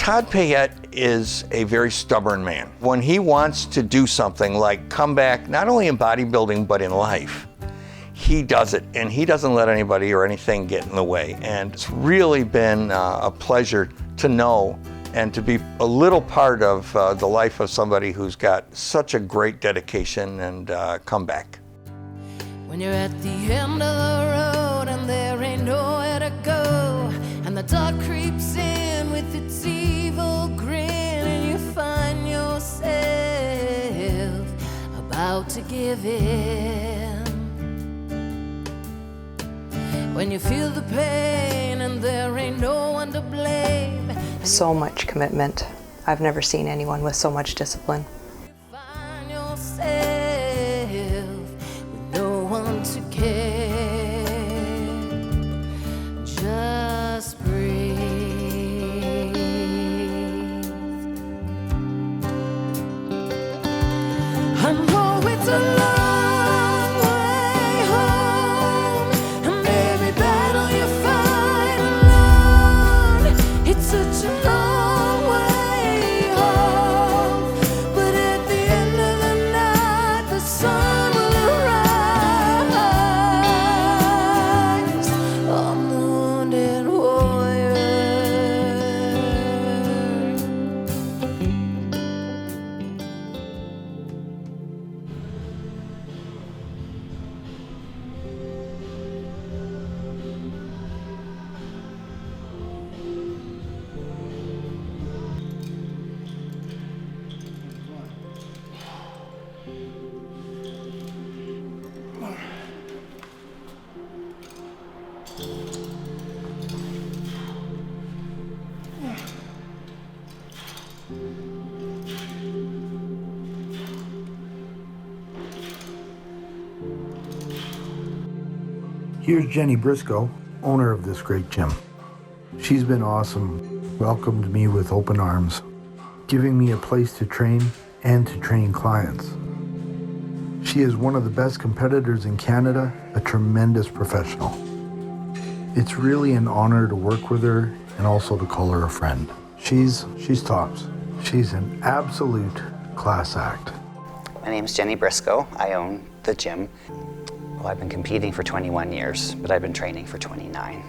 Todd Payette is a very stubborn man. When he wants to do something like come back, not only in bodybuilding, but in life, he does it, and he doesn't let anybody or anything get in the way. And it's really been a pleasure to know and to be a little part of the life of somebody who's got such a great dedication and comeback. When you're at the end of the road and there ain't nowhere to go, and the dark creeps in with its evil grin, and you find yourself about to give in. When you feel the pain and there ain't no one to blame. So much commitment. I've never seen anyone with so much discipline. You find yourself with no one to care. Just breathe. I know it's a long way home, and every battle you fight alone, it's such a long way home. But at the end of the night, the sun will arise on the wounded warrior. Here's Jenny Briscoe, owner of this great gym. She's been awesome, welcomed me with open arms, giving me a place to train and to train clients. She is one of the best competitors in Canada, a tremendous professional. It's really an honor to work with her and also to call her a friend. She's tops. She's an absolute class act. My name's Jenny Briscoe. I own the gym. Well, I've been competing for 21 years, but I've been training for 29.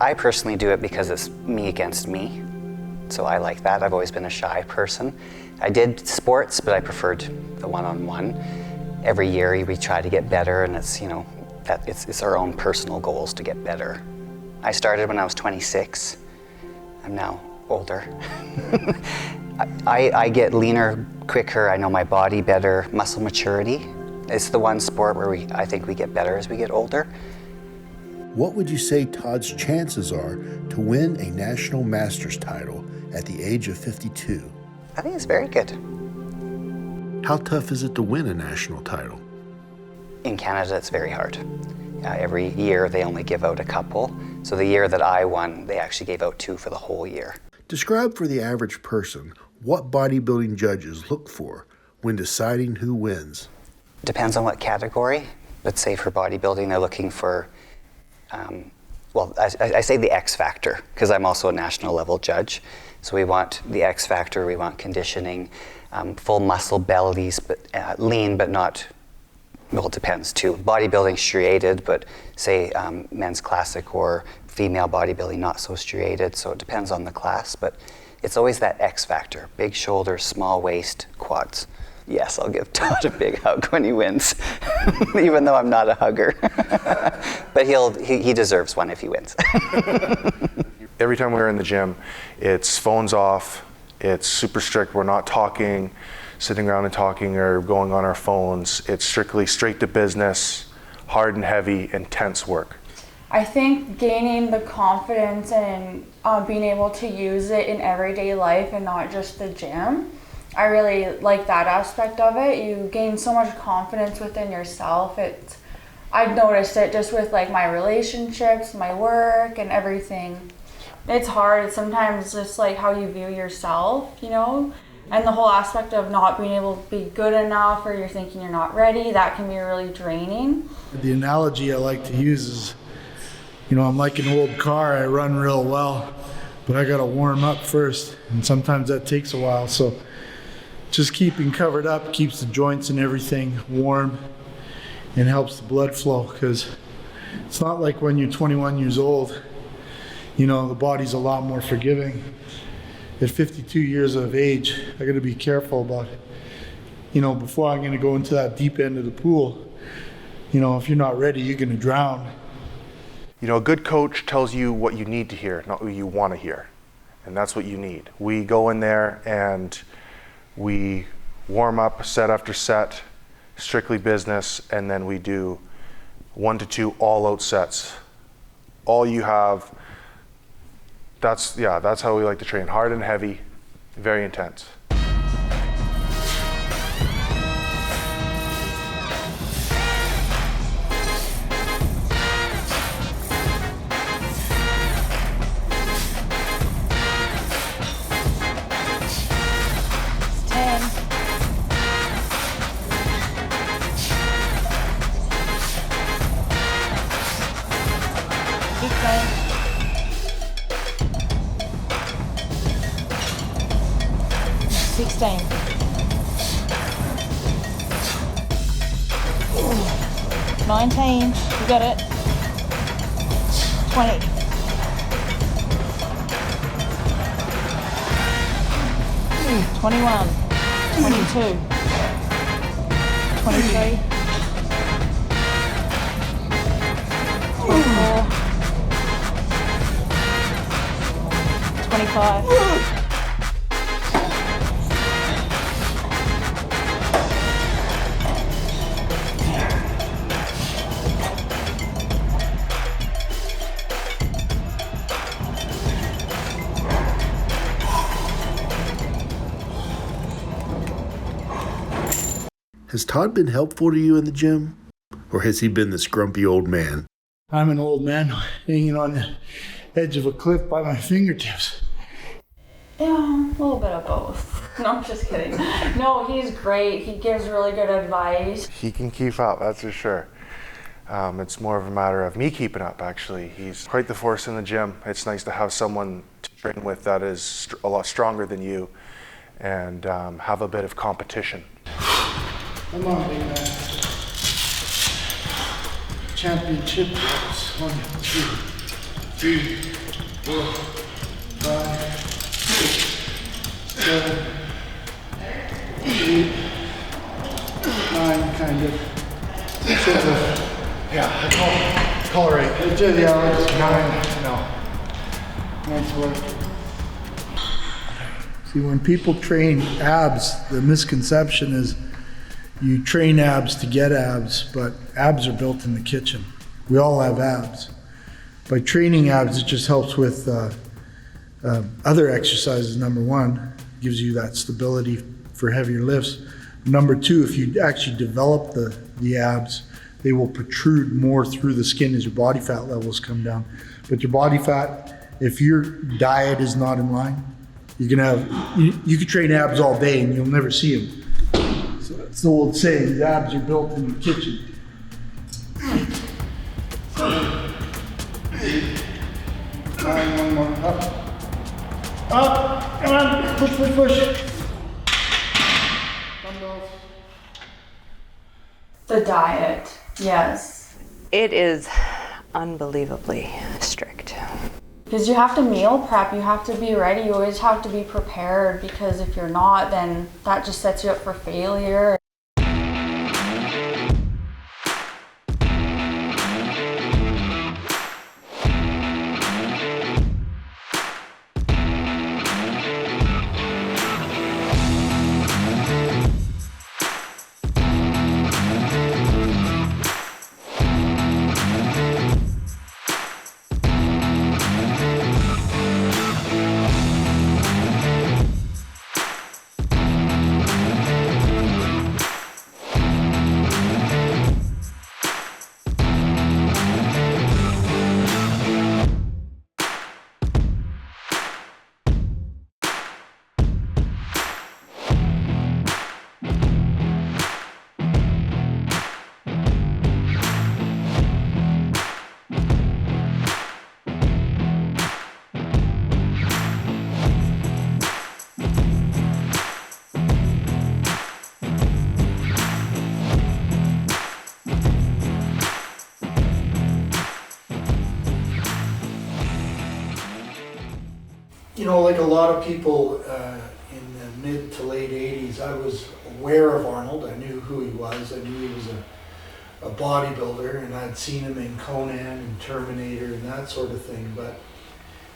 I personally do it because it's me against me, so I like that. I've always been a shy person. I did sports, but I preferred the one-on-one. Every year we try to get better, and it's, it's our own personal goals to get better. I started when I was 26. I'm now older. I get leaner quicker. I know my body better. Muscle maturity. It's the one sport where I think we get better as we get older. What would you say Todd's chances are to win a national masters title at the age of 52? I think it's very good. How tough is it to win a national title? In Canada, it's very hard. Every year they only give out a couple. So the year that I won, they actually gave out 2 for the whole year. Describe for the average person what bodybuilding judges look for when deciding who wins. Depends on what category. Let's say for bodybuilding, they're looking for, I say the X factor, because I'm also a national level judge. So we want the X factor, we want conditioning, full muscle bellies, but lean, but not, well, it depends too. Bodybuilding striated, but say men's classic or female bodybuilding not so striated, so it depends on the class, but it's always that X factor, big shoulders, small waist, quads. Yes, I'll give Todd a big hug when he wins, even though I'm not a hugger. But he deserves one if he wins. Every time we're in the gym, it's phones off, it's super strict, we're not talking, sitting around and talking or going on our phones. It's strictly straight to business, hard and heavy, intense work. I think gaining the confidence and being able to use it in everyday life and not just the gym, I really like that aspect of it. You gain so much confidence within yourself. I've noticed it just with like my relationships, my work, and everything. It's hard sometimes, just like how you view yourself, and the whole aspect of not being able to be good enough, or you're thinking you're not ready, that can be really draining. The analogy I like to use is, I'm like an old car, I run real well, but I gotta warm up first, and sometimes that takes a while. So just keeping covered up keeps the joints and everything warm and helps the blood flow, because it's not like when you're 21 years old, you know, the body's a lot more forgiving. At 52 years of age, I gotta be careful about it. You know, before I'm gonna go into that deep end of the pool, you know, if you're not ready, you're gonna drown. You know, a good coach tells you what you need to hear, not what you want to hear. And that's what you need. We go in there and we warm up set after set, strictly business, and then we do 1 to 2 all-out sets. All you have, that's how we like to train. Hard and heavy, very intense. 16. 19, you got it. 20. 21, 22, 23, 24, 25. Has Todd been helpful to you in the gym? Or has he been this grumpy old man? I'm an old man hanging on the edge of a cliff by my fingertips. Yeah, a little bit of both. No, I'm just kidding. No, he's great. He gives really good advice. He can keep up, that's for sure. It's more of a matter of me keeping up, actually. He's quite the force in the gym. It's nice to have someone to train with that is a lot stronger than you and have a bit of competition. Come on, big man. Championship reps. 1, 2, 3, 4, 5, 6, 7, 8, 9, kind of. Yeah, I call it right. It's just, yeah, it's 9. No. Nice work. See, when people train abs, the misconception is you train abs to get abs, but abs are built in the kitchen. We all have abs. By training abs, it just helps with other exercises. Number 1, gives you that stability for heavier lifts. Number 2, if you actually develop the abs, they will protrude more through the skin as your body fat levels come down. But your body fat, if your diet is not in line, you're gonna have, you could train abs all day and you'll never see them. So it's the old saying, the abs are built in the kitchen. 7, 8, 9, 1 more, up. Up, come on, push, push, push. Dumbbells. The diet, yes. It is unbelievably strict. Because you have to meal prep, you have to be ready, you always have to be prepared, because if you're not, then that just sets you up for failure. You know, like a lot of people in the mid to late 80s, I was aware of Arnold. I knew who he was. I knew he was a bodybuilder, and I'd seen him in Conan and Terminator and that sort of thing. But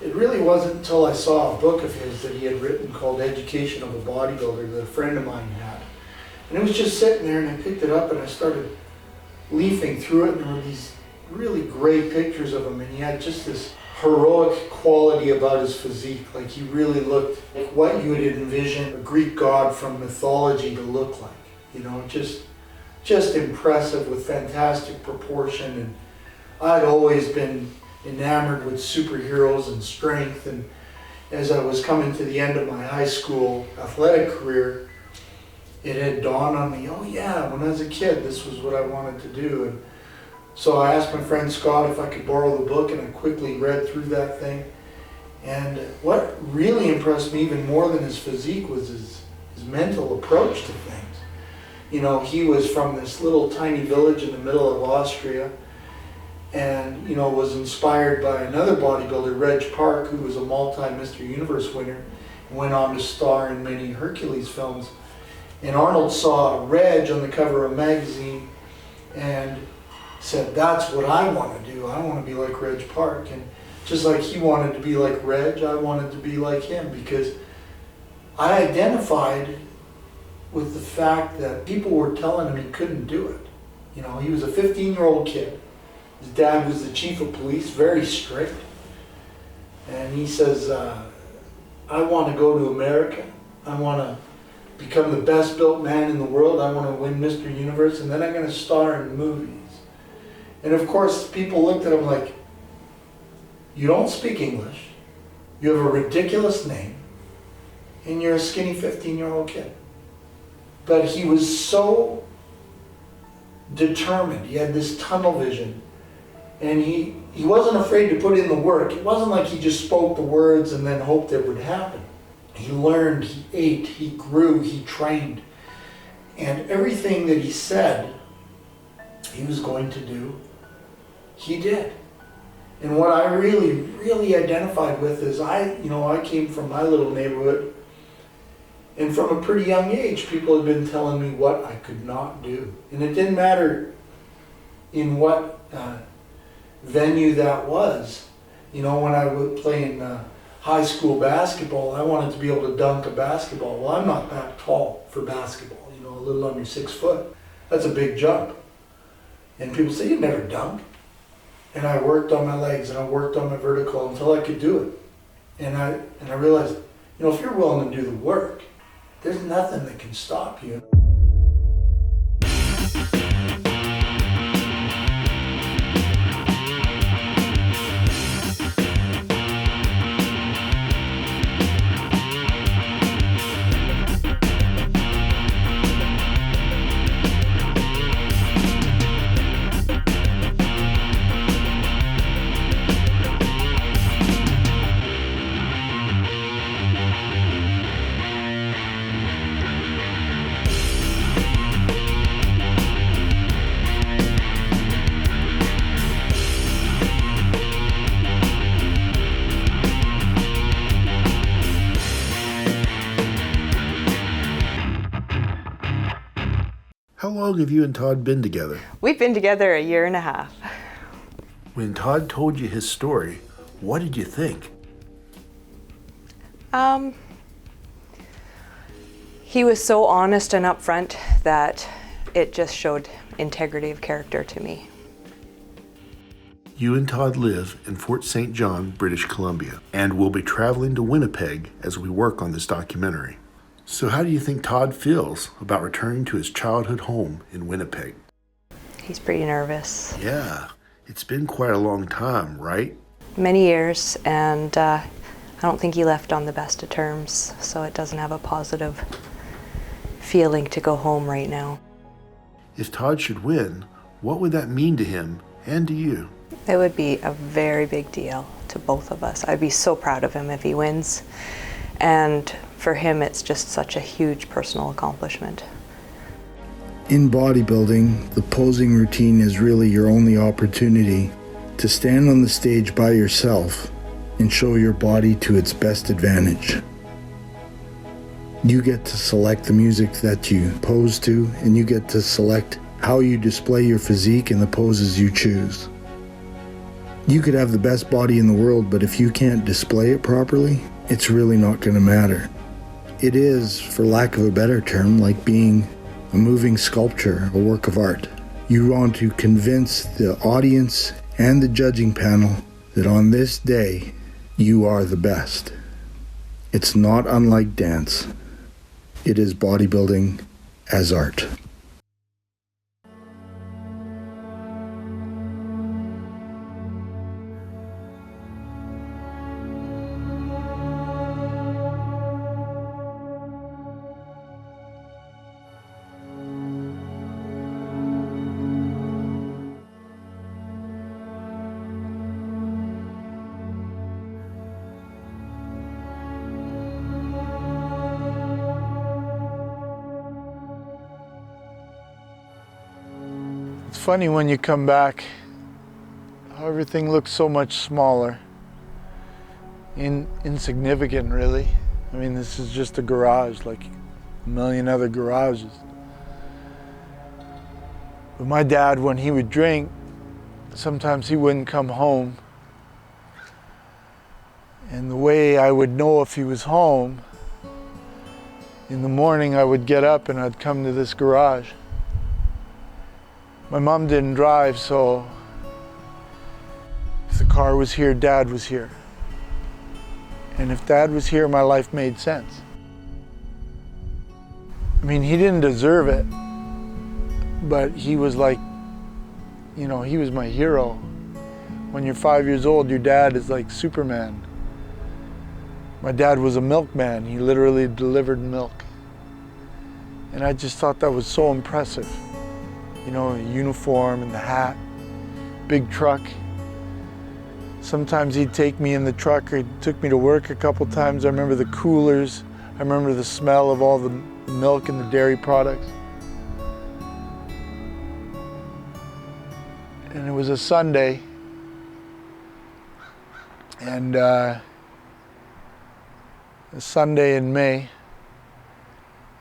it really wasn't until I saw a book of his that he had written called Education of a Bodybuilder that a friend of mine had. And it was just sitting there, and I picked it up and I started leafing through it, and there were these really great pictures of him, and he had just this heroic quality about his physique. Like, he really looked like what you would envision a Greek god from mythology to look like. You know, just impressive with fantastic proportion. And I'd always been enamored with superheroes and strength, and as I was coming to the end of my high school athletic career, it had dawned on me, oh yeah, when I was a kid, this was what I wanted to do. And so I asked my friend Scott if I could borrow the book, and I quickly read through that thing. And what really impressed me even more than his physique was his mental approach to things. You know, he was from this little tiny village in the middle of Austria, and, you know, was inspired by another bodybuilder, Reg Park, who was a multi-Mr. Universe winner, and went on to star in many Hercules films. And Arnold saw Reg on the cover of a magazine and said, that's what I want to do. I want to be like Reg Park. And just like he wanted to be like Reg, I wanted to be like him, because I identified with the fact that people were telling him he couldn't do it. You know, he was a 15-year-old kid. His dad was the chief of police, very strict. And he says, I want to go to America. I want to become the best built man in the world. I want to win Mr. Universe, and then I'm going to star in movies. And of course, people looked at him like, you don't speak English, you have a ridiculous name, and you're a skinny 15-year-old kid. But he was so determined. He had this tunnel vision, and he wasn't afraid to put in the work. It wasn't like he just spoke the words and then hoped it would happen. He learned, he ate, he grew, he trained. And everything that he said he was going to do, he did. And what I really, really identified with is I came from my little neighborhood, and from a pretty young age, people had been telling me what I could not do. And it didn't matter in what venue that was. You know, when I would play in high school basketball, I wanted to be able to dunk a basketball. Well, I'm not that tall for basketball, you know, a little under 6 foot. That's a big jump. And people say, you never dunk. And I worked on my legs, and I worked on my vertical until I could do it. And I realized, you know, if you're willing to do the work, there's nothing that can stop you. How long have you and Todd been together? We've been together 1.5 years. When Todd told you his story, what did you think? He was so honest and upfront that it just showed integrity of character to me. You and Todd live in Fort St. John, British Columbia, and will be traveling to Winnipeg as we work on this documentary. So how do you think Todd feels about returning to his childhood home in Winnipeg? He's pretty nervous. Yeah, it's been quite a long time, right? Many years, and I don't think he left on the best of terms, so it doesn't have a positive feeling to go home right now. If Todd should win, what would that mean to him and to you? It would be a very big deal to both of us. I'd be so proud of him if he wins. And for him, it's just such a huge personal accomplishment. In bodybuilding, the posing routine is really your only opportunity to stand on the stage by yourself and show your body to its best advantage. You get to select the music that you pose to, and you get to select how you display your physique and the poses you choose. You could have the best body in the world, but if you can't display it properly, it's really not going to matter. It is, for lack of a better term, like being a moving sculpture, a work of art. You want to convince the audience and the judging panel that on this day, you are the best. It's not unlike dance. It is bodybuilding as art. It's funny when you come back, how everything looks so much smaller, insignificant really. I mean, this is just a garage like a million other garages. But my dad, when he would drink, sometimes he wouldn't come home. And the way I would know if he was home, in the morning I would get up and I'd come to this garage. My mom didn't drive, so if the car was here, Dad was here. And if Dad was here, my life made sense. I mean, he didn't deserve it, but he was like, you know, he was my hero. When you're 5 years old, your dad is like Superman. My dad was a milkman. He literally delivered milk. And I just thought that was so impressive. You know, the uniform and the hat, big truck. Sometimes he'd take me in the truck, or he took me to work a couple times. I remember the coolers. I remember the smell of all the milk and the dairy products. And it was a Sunday, and a Sunday in May.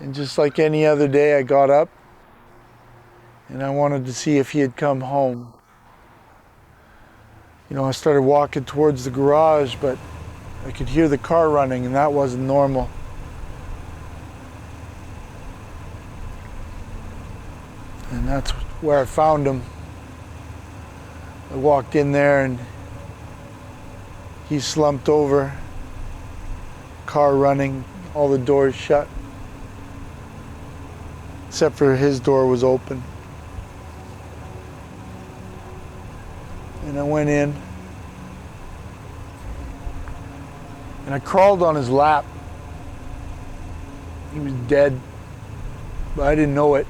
And just like any other day, I got up and I wanted to see if he had come home. You know, I started walking towards the garage, but I could hear the car running, and that wasn't normal. And that's where I found him. I walked in there and he slumped over, car running, all the doors shut, except for his door was open. And I went in and I crawled on his lap. He was dead, but I didn't know it.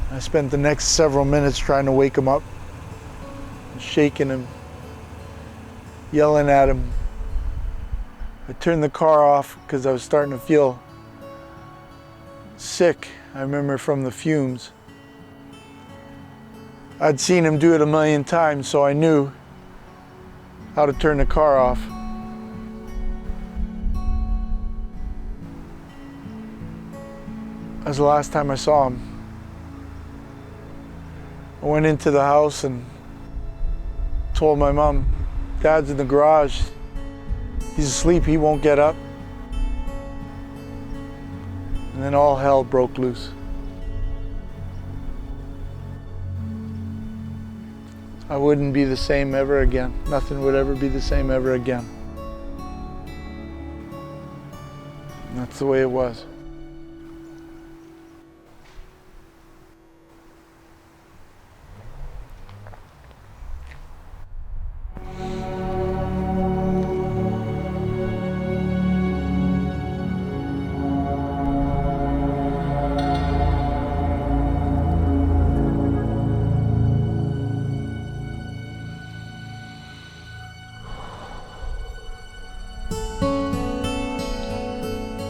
I spent the next several minutes trying to wake him up, shaking him, yelling at him. I turned the car off because I was starting to feel sick, I remember, from the fumes. I'd seen him do it a million times, so I knew how to turn the car off. That was the last time I saw him. I went into the house and told my mom, Dad's in the garage. He's asleep, he won't get up. And then all hell broke loose. I wouldn't be the same ever again. Nothing would ever be the same ever again. And that's the way it was.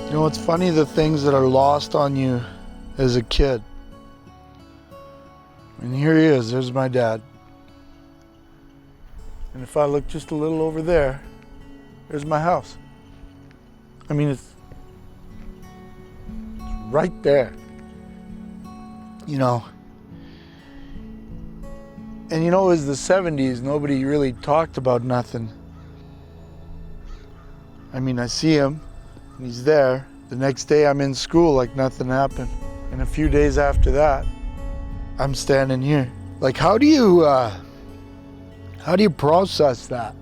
You know, it's funny, the things that are lost on you as a kid. And here he is, there's my dad. And if I look just a little over there, there's my house. I mean, it's right there. You know. And you know, it was the 70s, nobody really talked about nothing. I mean, I see him, and he's there. The next day I'm in school like nothing happened. And a few days after that, I'm standing here. Like, how do you process that?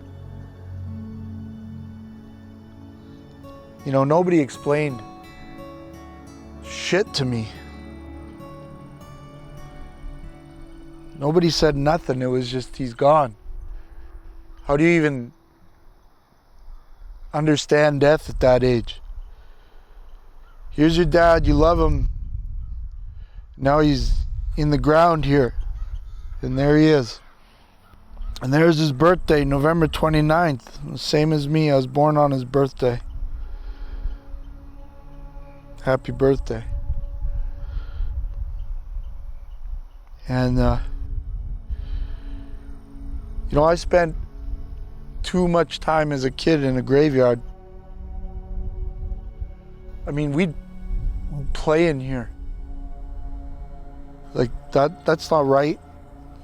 You know, nobody explained shit to me. Nobody said nothing. It was just, he's gone. How do you even understand death at that age? Here's your dad, you love him. Now he's in the ground here. And there he is. And there's his birthday, November 29th. Same as me, I was born on his birthday. Happy birthday. And, you know, I spent too much time as a kid in a graveyard. I mean, we'd play in here. Like, that's not right.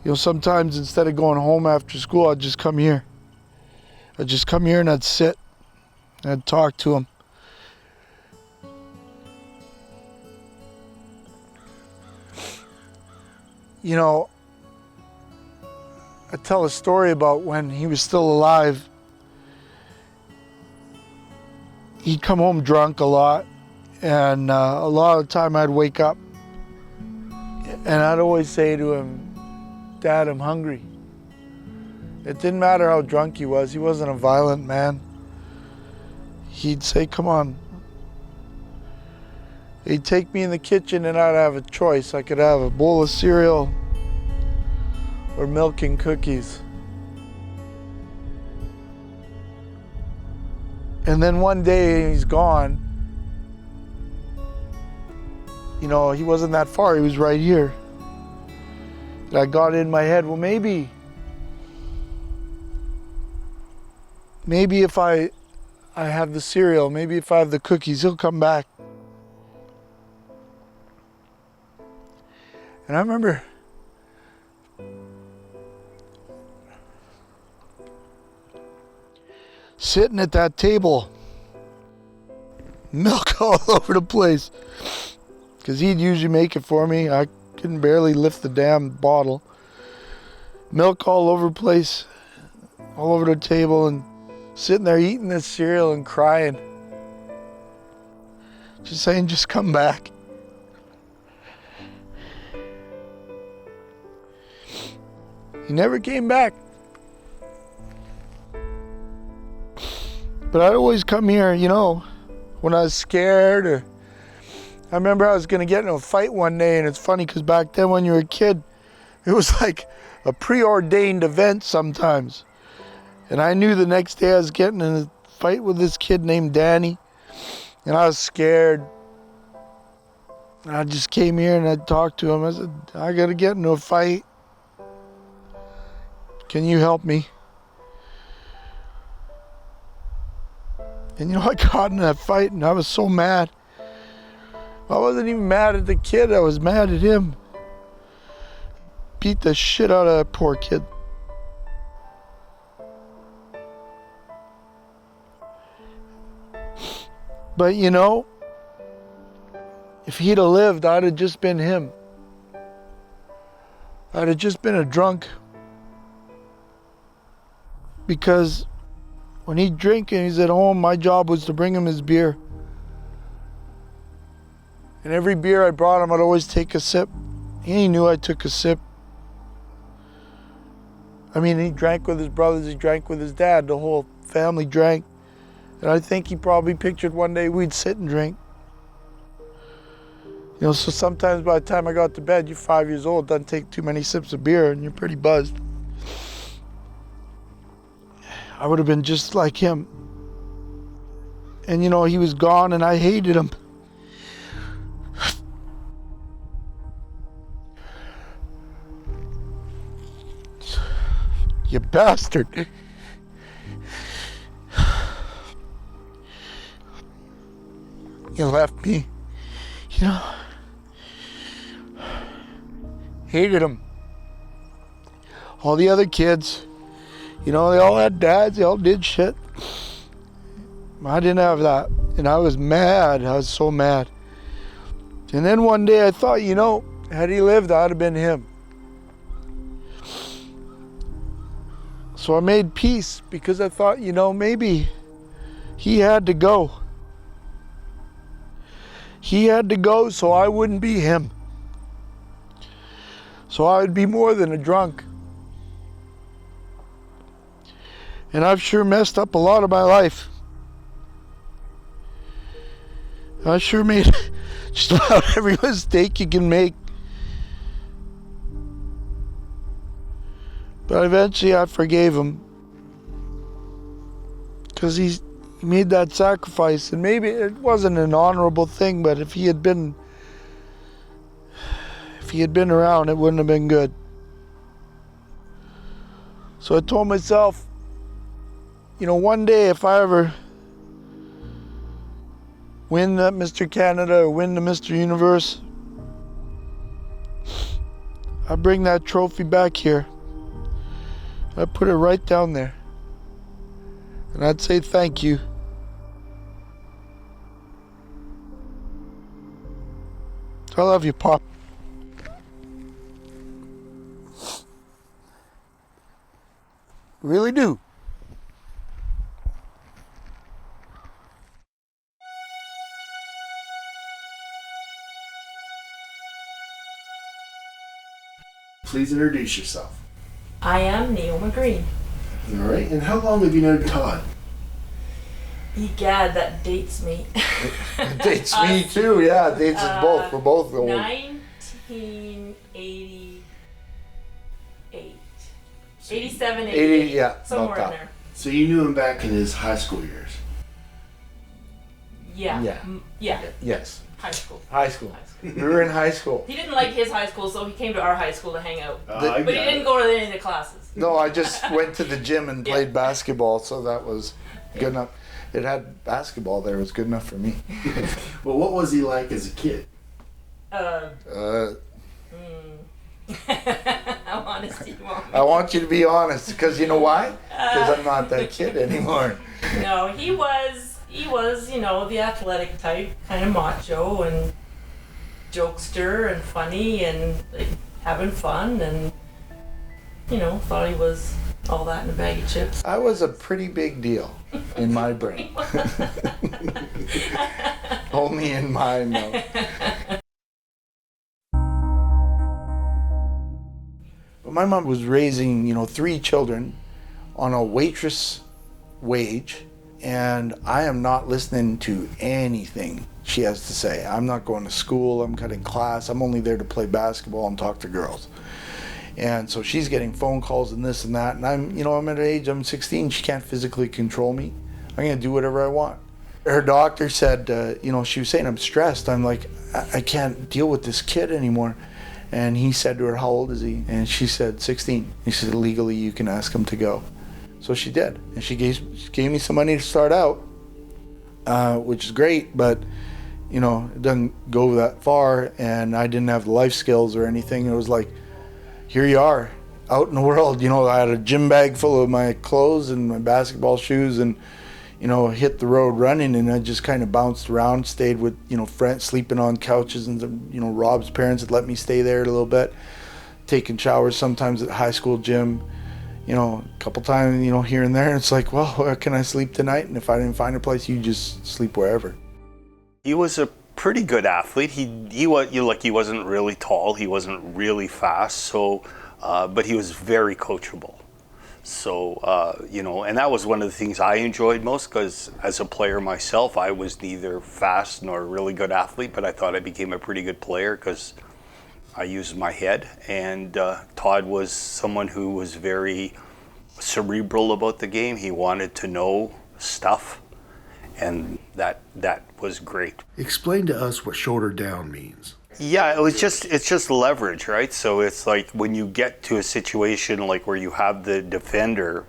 You know, sometimes instead of going home after school, I'd just come here. I'd just come here and I'd sit and I'd talk to him. You know, I tell a story about when he was still alive. He'd come home drunk a lot, and a lot of the time I'd wake up and I'd always say to him, Dad, I'm hungry. It didn't matter how drunk he wasn't a violent man. He'd say, come on. He'd take me in the kitchen and I'd have a choice. I could have a bowl of cereal or milk and cookies. And then one day he's gone. You know, he wasn't that far, he was right here. And I got in my head, well, maybe if I have the cereal, maybe if I have the cookies, he'll come back. And I remember sitting at that table, milk all over the place, because he'd usually make it for me. I couldn't barely lift the damn bottle. Milk all over the place, all over the table, and sitting there eating this cereal and crying. Just saying, just come back. He never came back. But I'd always come here, you know, when I was scared, or I remember I was going to get in a fight one day, and it's funny because back then when you were a kid, it was like a preordained event sometimes. And I knew the next day I was getting in a fight with this kid named Danny, and I was scared. And I just came here and I talked to him. I said, I got to get into a fight. Can you help me? And you know, I got in that fight and I was so mad. I wasn't even mad at the kid, I was mad at him. Beat the shit out of that poor kid. But you know, if he'd have lived, I'd have just been him. I'd have just been a drunk. Because when he'd drink and he's at home, my job was to bring him his beer. And every beer I brought him, I'd always take a sip. He knew I took a sip. I mean, he drank with his brothers, he drank with his dad, the whole family drank. And I think he probably pictured one day we'd sit and drink. You know, so sometimes by the time I got to bed, you're 5 years old, doesn't take too many sips of beer and you're pretty buzzed. I would have been just like him. And you know, he was gone and I hated him. You bastard. he left me, you know, hated him. All the other kids, you know, they all had dads, they all did shit. I didn't have that, and I was mad. I was so mad. And then one day I thought, you know, had he lived, I'd have been him. So I made peace because I thought, you know, maybe he had to go. He had to go so I wouldn't be him. So I would be more than a drunk. And I've sure messed up a lot of my life. I sure made just about every mistake you can make. But eventually I forgave him. Because he made that sacrifice. And maybe it wasn't an honorable thing, but if he had been around, it wouldn't have been good. So I told myself, you know, one day if I ever win that Mr. Canada or win the Mr. Universe, I bring that trophy back here. I put it right down there. And I'd say thank you. I love you, Pop. Really do. Please introduce yourself. I am Naomi Green. All right. And how long have you known Todd? Egad, that dates me. It dates me too, yeah. It dates us both. We're both old. 1988. 87, 88. 80, yeah. Somewhere about in that. there. So you knew him back in his high school years. Yeah. Yeah. Yeah. Yes. High school. High school. High school. We were in high school. He didn't like his high school, so he came to our high school to hang out. I But he got didn't it. go to any of the classes. No, I just went to the gym and Yeah. played basketball, so that was good enough. It had basketball there. It was good enough for me. Well, what was he like as a kid? How honest do you want me? I want you to be honest, because you know why? Because I'm not that kid anymore. No, he was, you know, the athletic type, kind of macho and jokester and funny and like, having fun and, you know, thought he was all that in a bag of chips. I was a pretty big deal in my brain. Only in mine, though. But my mom was raising, you know, 3 children on a waitress wage, and I am not listening to anything she has to say. I'm not going to school, I'm cutting class, I'm only there to play basketball and talk to girls. And so she's getting phone calls and this and that, and I'm at an age, I'm 16, she can't physically control me. I'm gonna do whatever I want. Her doctor said, she was saying I'm stressed. I'm like, I can't deal with this kid anymore. And he said to her, how old is he? And she said, 16. He said, legally you can ask him to go. So she did. And she gave me some money to start out, which is great, but it doesn't go that far, and I didn't have the life skills or anything. It was like, here you are, out in the world. I had a gym bag full of my clothes and my basketball shoes, and hit the road running, and I just kind of bounced around, stayed with, friends, sleeping on couches, and Rob's parents had let me stay there a little bit, taking showers sometimes at the high school gym, a couple times, here and there. And it's like, well, where can I sleep tonight? And if I didn't find a place, you just sleep wherever. He was a pretty good athlete. He wasn't really tall, he wasn't really fast, so but he was very coachable. So, and that was one of the things I enjoyed most, because as a player myself, I was neither fast nor a really good athlete, but I thought I became a pretty good player because I used my head. And Todd was someone who was very cerebral about the game. He wanted to know stuff, and that was great. Explain to us what shoulder down means. Yeah, it's just leverage, right? So it's like when you get to a situation like where you have the defender,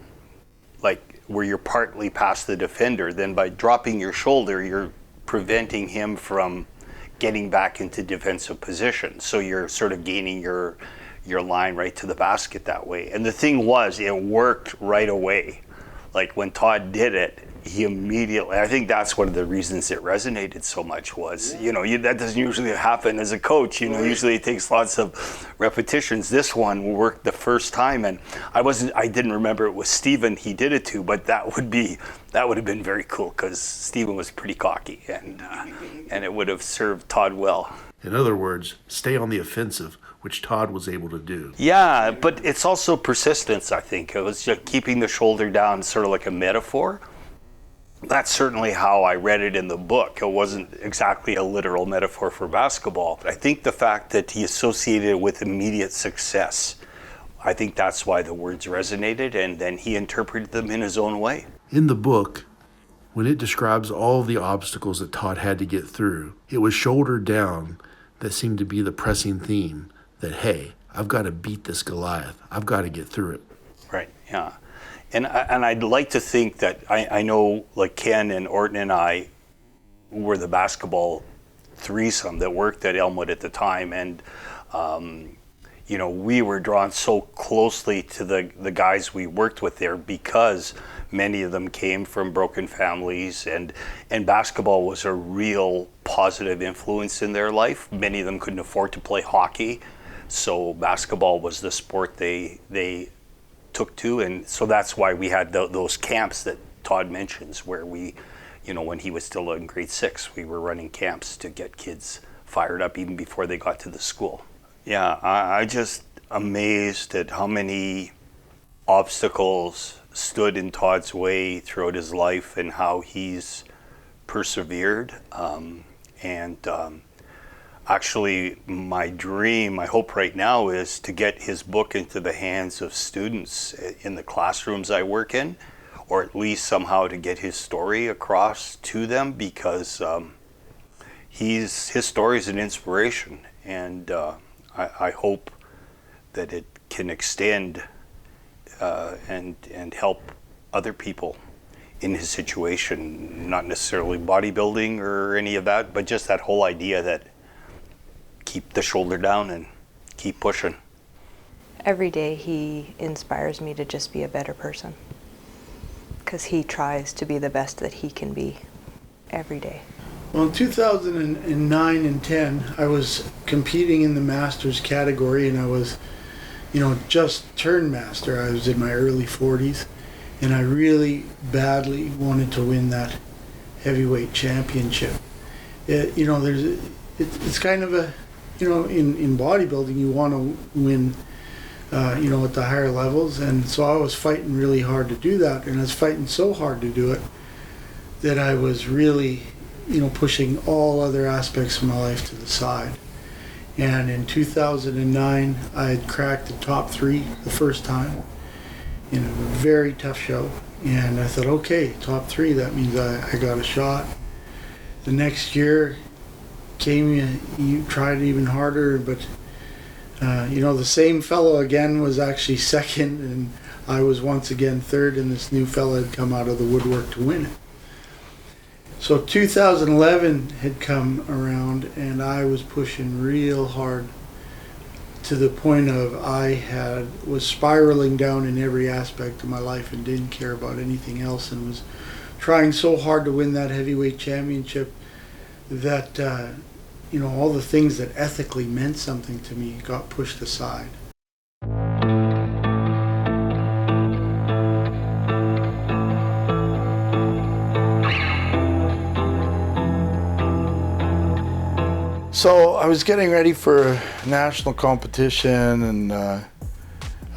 like where you're partly past the defender, then by dropping your shoulder, you're preventing him from getting back into defensive position. So you're sort of gaining your line right to the basket that way. And the thing was, it worked right away. Like when Todd did it, he immediately, I think that's one of the reasons it resonated so much was, that doesn't usually happen as a coach, usually it takes lots of repetitions. This one worked the first time, and I didn't remember it was Steven he did it to, but that would have been very cool because Steven was pretty cocky, and it would have served Todd well. In other words, stay on the offensive, which Todd was able to do. Yeah, but it's also persistence, I think. It was just keeping the shoulder down, sort of like a metaphor. That's certainly how I read it in the book. It wasn't exactly a literal metaphor for basketball. I think the fact that he associated it with immediate success, I think that's why the words resonated, and then he interpreted them in his own way. In the book, when it describes all the obstacles that Todd had to get through, it was shoulder down that seemed to be the pressing theme, that, hey, I've got to beat this Goliath. I've got to get through it. Right, yeah. And I'd like to think that I know, like Ken and Orton and I were the basketball threesome that worked at Elmwood at the time, and we were drawn so closely to the guys we worked with there because many of them came from broken families, and basketball was a real positive influence in their life. Many of them couldn't afford to play hockey, so basketball was the sport they took to, and so that's why we had those camps that Todd mentions, where we, when he was still in grade 6, we were running camps to get kids fired up even before they got to the school. Yeah, I just amazed at how many obstacles stood in Todd's way throughout his life and how he's persevered. Actually, my dream, my hope right now is to get his book into the hands of students in the classrooms I work in, or at least somehow to get his story across to them, because his story is an inspiration, and I hope that it can extend and help other people in his situation, not necessarily bodybuilding or any of that, but just that whole idea that keep the shoulder down and keep pushing. Every day he inspires me to just be a better person, because he tries to be the best that he can be every day. Well, in 2009 and 10, I was competing in the Masters category, and I was, just turned Master. I was in my early 40s, and I really badly wanted to win that heavyweight championship. It's kind of a, in bodybuilding, you want to win, at the higher levels, and so I was fighting really hard to do that, and I was fighting so hard to do it that I was really, pushing all other aspects of my life to the side. And in 2009, I had cracked the top 3 the first time in a very tough show, and I thought, okay, top 3, that means I got a shot. The next year came, you tried even harder, but the same fellow again was actually second, and I was once again third, and this new fellow had come out of the woodwork to win it. So 2011 had come around, and I was pushing real hard to the point of was spiraling down in every aspect of my life and didn't care about anything else, and was trying so hard to win that heavyweight championship that all the things that ethically meant something to me got pushed aside. So I was getting ready for a national competition, and I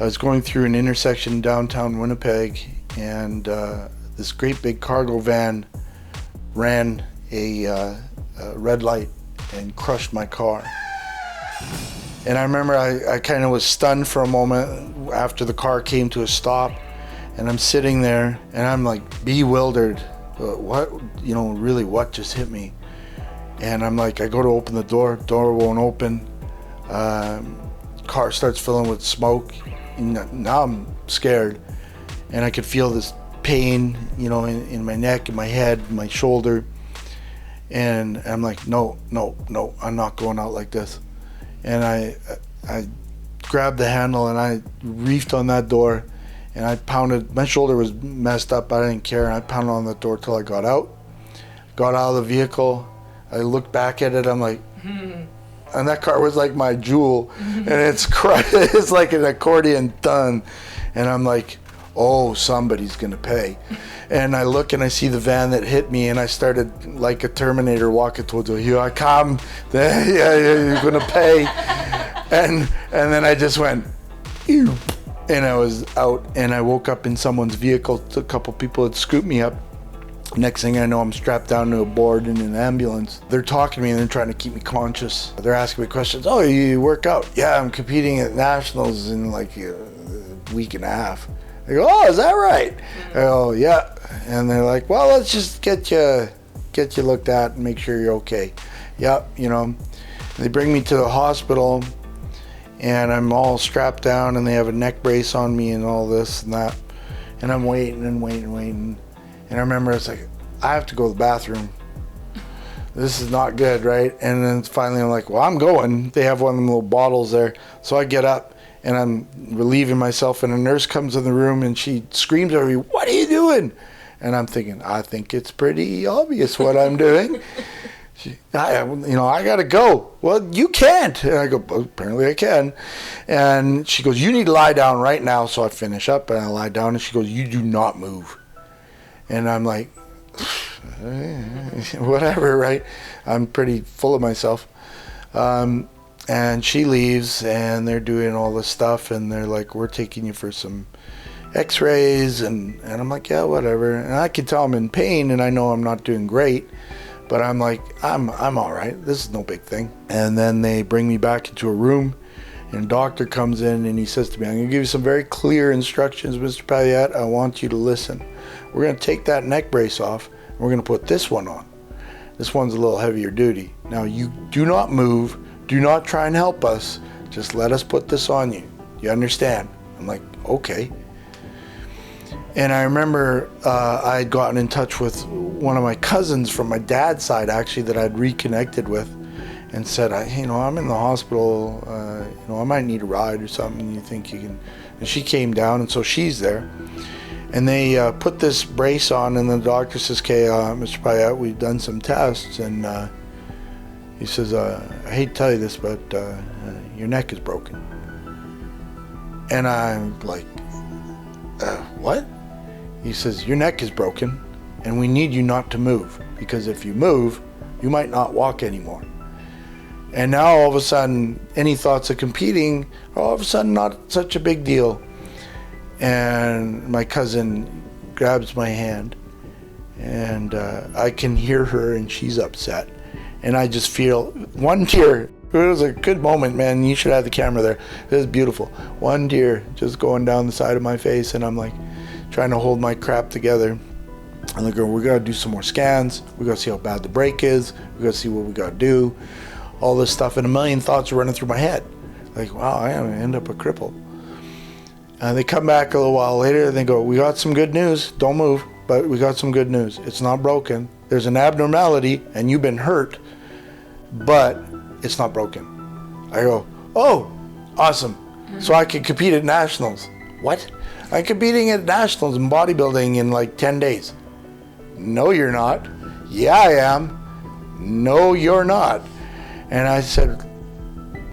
was going through an intersection in downtown Winnipeg, and this great big cargo van ran a red light and crushed my car. And I remember I kind of was stunned for a moment after the car came to a stop, and I'm sitting there and I'm like bewildered. What just hit me? And I'm like, I go to open the door won't open. Car starts filling with smoke. And now I'm scared, and I could feel this pain, in my neck, in my head, my shoulder. And I'm like, no, I'm not going out like this. And I grabbed the handle and I reefed on that door and I pounded. My shoulder was messed up, but I didn't care. And I pounded on the door till I got out. Got out of the vehicle. I looked back at it. I'm like, and that car was like my jewel, and it's like an accordion done. And I'm like, oh, somebody's gonna pay. And I look and I see the van that hit me, and I started like a Terminator walking towards it. Here I come. Yeah, you're gonna pay. And then I just went, ew, and I was out. And I woke up in someone's vehicle. A couple people had scooped me up. Next thing I know, I'm strapped down to a board in an ambulance. They're talking to me and they're trying to keep me conscious. They're asking me questions. Oh, you work out? Yeah, I'm competing at nationals in like a week and a half. They go, oh, is that right? I go, yeah. And they're like, well, let's just get you looked at and make sure you're okay. Yep, you know. They bring me to the hospital and I'm all strapped down and they have a neck brace on me and all this and that. And I'm waiting and waiting. And I remember it's like, I have to go to the bathroom. This is not good, right? And then finally I'm like, well, I'm going. They have one of them little bottles there. So I get up and I'm relieving myself and a nurse comes in the room and she screams at me, what are you doing? And I'm thinking, I think it's pretty obvious what I'm doing. I gotta go. Well, you can't. And I go, well, apparently I can. And she goes, you need to lie down right now. So I finish up and I lie down and she goes, you do not move. And I'm like, whatever, right? I'm pretty full of myself. And she leaves and they're doing all this stuff and they're like, we're taking you for some x-rays. And I'm like, yeah, whatever. And I can tell I'm in pain and I know I'm not doing great. But I'm like, I'm all right. This is no big thing. And then they bring me back into a room and a doctor comes in and he says to me, I'm going to give you some very clear instructions, Mr. Payette. I want you to listen. We're going to take that neck brace off and we're going to put this one on. This one's a little heavier duty. Now you do not move. Do not try and help us. Just let us put this on you. You understand? I'm like, okay. And I remember I had gotten in touch with one of my cousins from my dad's side, actually, that I'd reconnected with, and said, I'm in the hospital. I might need a ride or something. You think you can? And she came down, and so she's there. And they put this brace on, and the doctor says, okay, Mr. Payette, we've done some tests, and he says, I hate to tell you this, but your neck is broken. And I'm like, what? He says, your neck is broken and we need you not to move because if you move, you might not walk anymore. And now all of a sudden, any thoughts of competing are all of a sudden not such a big deal. And my cousin grabs my hand and I can hear her and she's upset. And I just feel one tear. It was a good moment, man. You should have the camera there. It was beautiful. One tear just going down the side of my face and I'm like, trying to hold my crap together. And they go, we gotta do some more scans. We gotta see how bad the break is. We gotta see what we gotta do. All this stuff, and a million thoughts are running through my head. Like, wow, I am gonna end up a cripple. And they come back a little while later and they go, we got some good news. Don't move, but we got some good news. It's not broken. There's an abnormality and you've been hurt, but it's not broken. I go, oh, awesome. So I can compete at nationals. What? I'm competing at nationals in bodybuilding in like 10 days. No, you're not. Yeah, I am. No, you're not. And I said,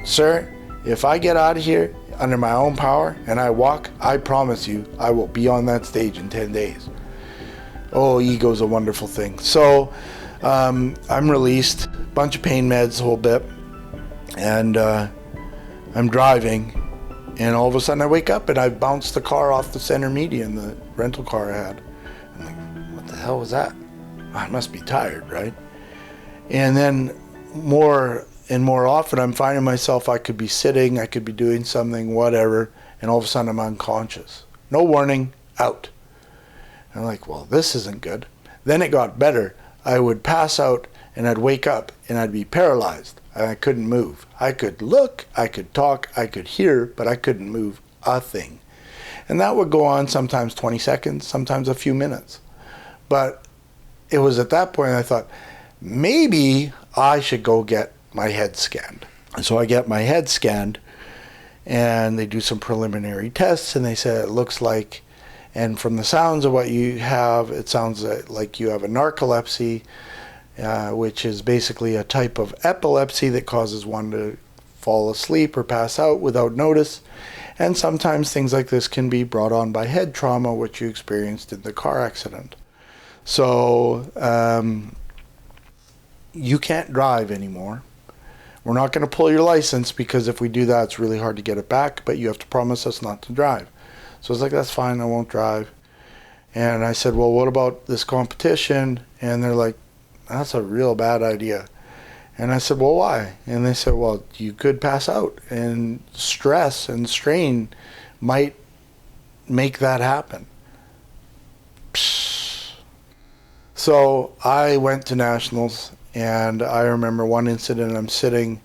sir, if I get out of here under my own power and I walk, I promise you I will be on that stage in 10 days. Oh, ego's a wonderful thing. So I'm released, bunch of pain meds, the whole bit, and I'm driving. And all of a sudden I wake up and I bounced the car off the center median, the rental car I had. I'm like, what the hell was that? I must be tired, right? And then more and more often I'm finding myself, I could be sitting, I could be doing something, whatever, and all of a sudden I'm unconscious. No warning, out. And I'm like, well, this isn't good. Then it got better. I would pass out and I'd wake up and I'd be paralyzed. And I couldn't move. I could look, I could talk, I could hear, but I couldn't move a thing. And that would go on sometimes 20 seconds, sometimes a few minutes. But it was at that point I thought, maybe I should go get my head scanned. So I get my head scanned, and they do some preliminary tests, and they said it looks like, and from the sounds of what you have, it sounds like you have a narcolepsy, which is basically a type of epilepsy that causes one to fall asleep or pass out without notice. And sometimes things like this can be brought on by head trauma, which you experienced in the car accident. So you can't drive anymore. We're not going to pull your license, because if we do that, it's really hard to get it back, but you have to promise us not to drive. So I was like, that's fine, I won't drive. And I said, well, what about this competition? And they're like, that's a real bad idea. And I said, well, why? And they said, well, you could pass out, and stress and strain might make that happen. So I went to nationals, and I remember one incident. I'm sitting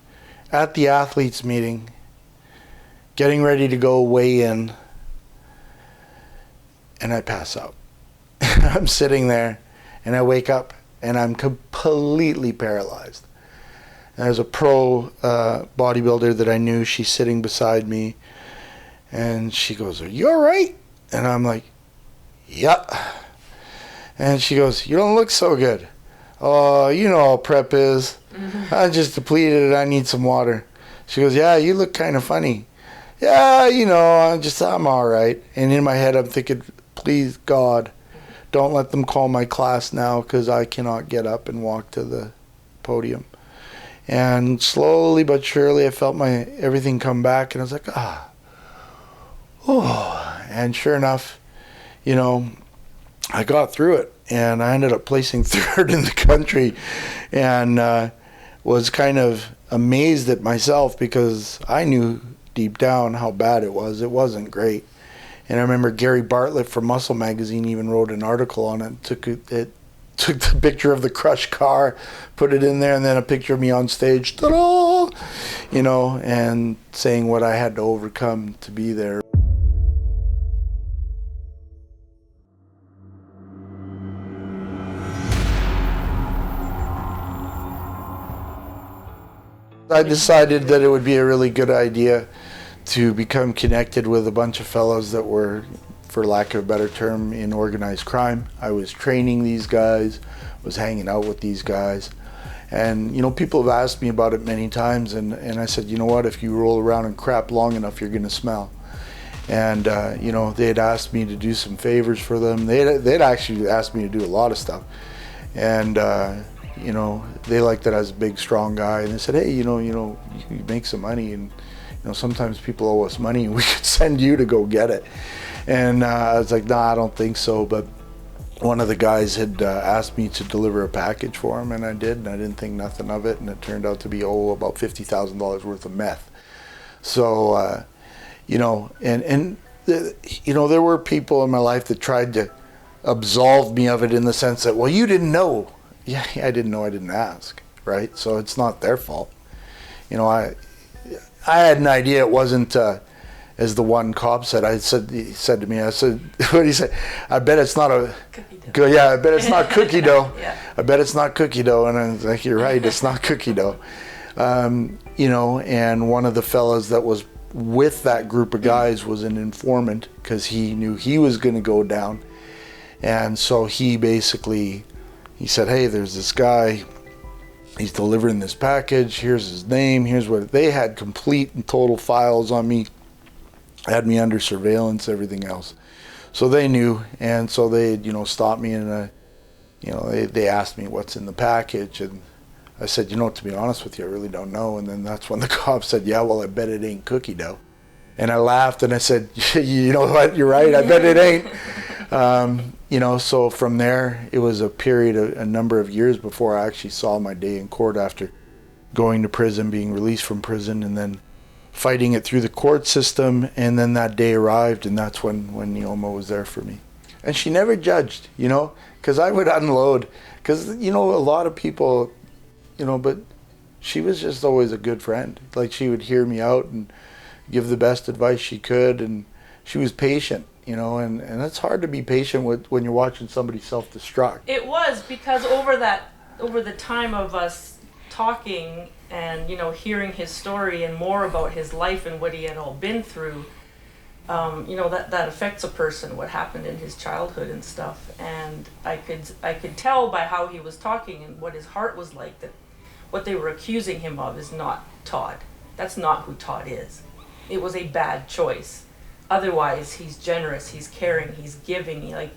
at the athletes meeting, getting ready to go weigh in, and I pass out. I'm sitting there, and I wake up, and I'm completely paralyzed. And there's a pro bodybuilder that I knew. She's sitting beside me, and she goes, "Are you all right?" And I'm like, "Yeah." And she goes, "You don't look so good." "Oh, you know how prep is. I'm just depleted. I need some water." She goes, "Yeah, you look kind of funny." "Yeah, you know, I'm all right." And in my head, I'm thinking, please, God, don't let them call my class now, because I cannot get up and walk to the podium. And slowly but surely, I felt everything come back, and I was like, oh. And sure enough, you know, I got through it, and I ended up placing third in the country, and was kind of amazed at myself, because I knew deep down how bad it was. It wasn't great. And I remember Gary Bartlett from Muscle Magazine even wrote an article on it. Took the picture of the crushed car, put it in there, and then a picture of me on stage, ta-da! You know, and saying what I had to overcome to be there. I decided that it would be a really good idea to become connected with a bunch of fellows that were, for lack of a better term, in organized crime. I was training these guys, was hanging out with these guys. And, you know, people have asked me about it many times, and I said, you know what, if you roll around in crap long enough, you're going to smell. And, you know, they had asked me to do some favors for them. They'd actually asked me to do a lot of stuff. And, you know, they liked that I was a big, strong guy. And they said, hey, you know, you make some money, and, you know, sometimes people owe us money, and we could send you to go get it. And I was like, nah, I don't think so. But one of the guys had asked me to deliver a package for him, and I did, and I didn't think nothing of it. And it turned out to be, about $50,000 worth of meth. So, you know, you know, there were people in my life that tried to absolve me of it, in the sense that, well, you didn't know. Yeah, I didn't know, I didn't ask, right? So it's not their fault. You know, I had an idea it wasn't, as the one cop said, he said to me, I said, what did he say? I bet it's not a cookie dough. Yeah, I bet it's not cookie dough. Yeah. I bet it's not cookie dough. And I was like, you're right, it's not cookie dough. You know, and one of the fellas that was with that group of guys was an informant, because he knew he was going to go down. And so he said, hey, there's this guy, he's delivering this package, here's his name, here's what, they had complete and total files on me, had me under surveillance, everything else. So they knew, and so they, you know, stopped me, and, you know, they asked me what's in the package, and I said, you know, to be honest with you, I really don't know. And then that's when the cop said, yeah, well, I bet it ain't cookie dough. And I laughed, and I said, you know what, you're right, I bet it ain't. You know, so from there, it was a number of years before I actually saw my day in court, after going to prison, being released from prison, and then fighting it through the court system. And then that day arrived, and that's when Neoma was there for me. And she never judged, you know, because I would unload, because, you know, a lot of people, you know, but she was just always a good friend. Like, she would hear me out and give the best advice she could, and she was patient. You know, and it's hard to be patient when you're watching somebody self-destruct. It was, because over that over the time of us talking and, you know, hearing his story and more about his life and what he had all been through, you know, that affects a person, what happened in his childhood and stuff. And I could tell by how he was talking and what his heart was like that what they were accusing him of is not Todd. That's not who Todd is. It was a bad choice. Otherwise, he's generous, he's caring, he's giving, he like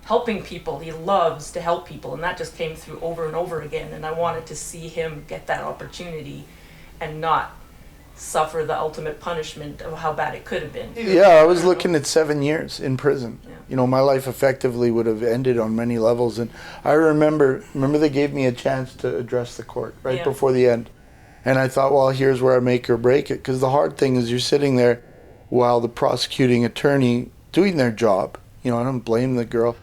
helping people. He loves to help people, and that just came through over and over again. And I wanted to see him get that opportunity and not suffer the ultimate punishment of how bad it could have been. Yeah, I was looking at 7 years in prison. Yeah. You know, my life effectively would have ended on many levels. And I remember they gave me a chance to address the court right before the end. And I thought, well, here's where I make or break it. Because the hard thing is you're sitting there while the prosecuting attorney doing their job. You know, I don't blame the girl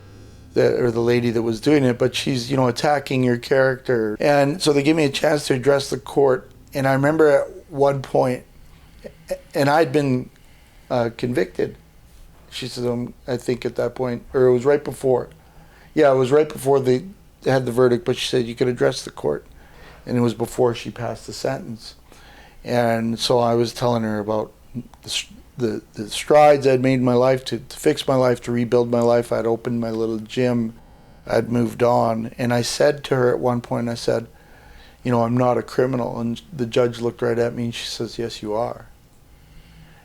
or the lady that was doing it, but she's, you know, attacking your character. And so they gave me a chance to address the court. And I remember at one point, and I'd been convicted. She said, I think at that point, or it was right before. Yeah, it was right before they had the verdict, but she said you could address the court. And it was before she passed the sentence. And so I was telling her about the strides I'd made in my life to fix my life, to rebuild my life. I'd opened my little gym. I'd moved on. And I said to her at one point, I said, you know, I'm not a criminal. And the judge looked right at me and she says, yes, you are.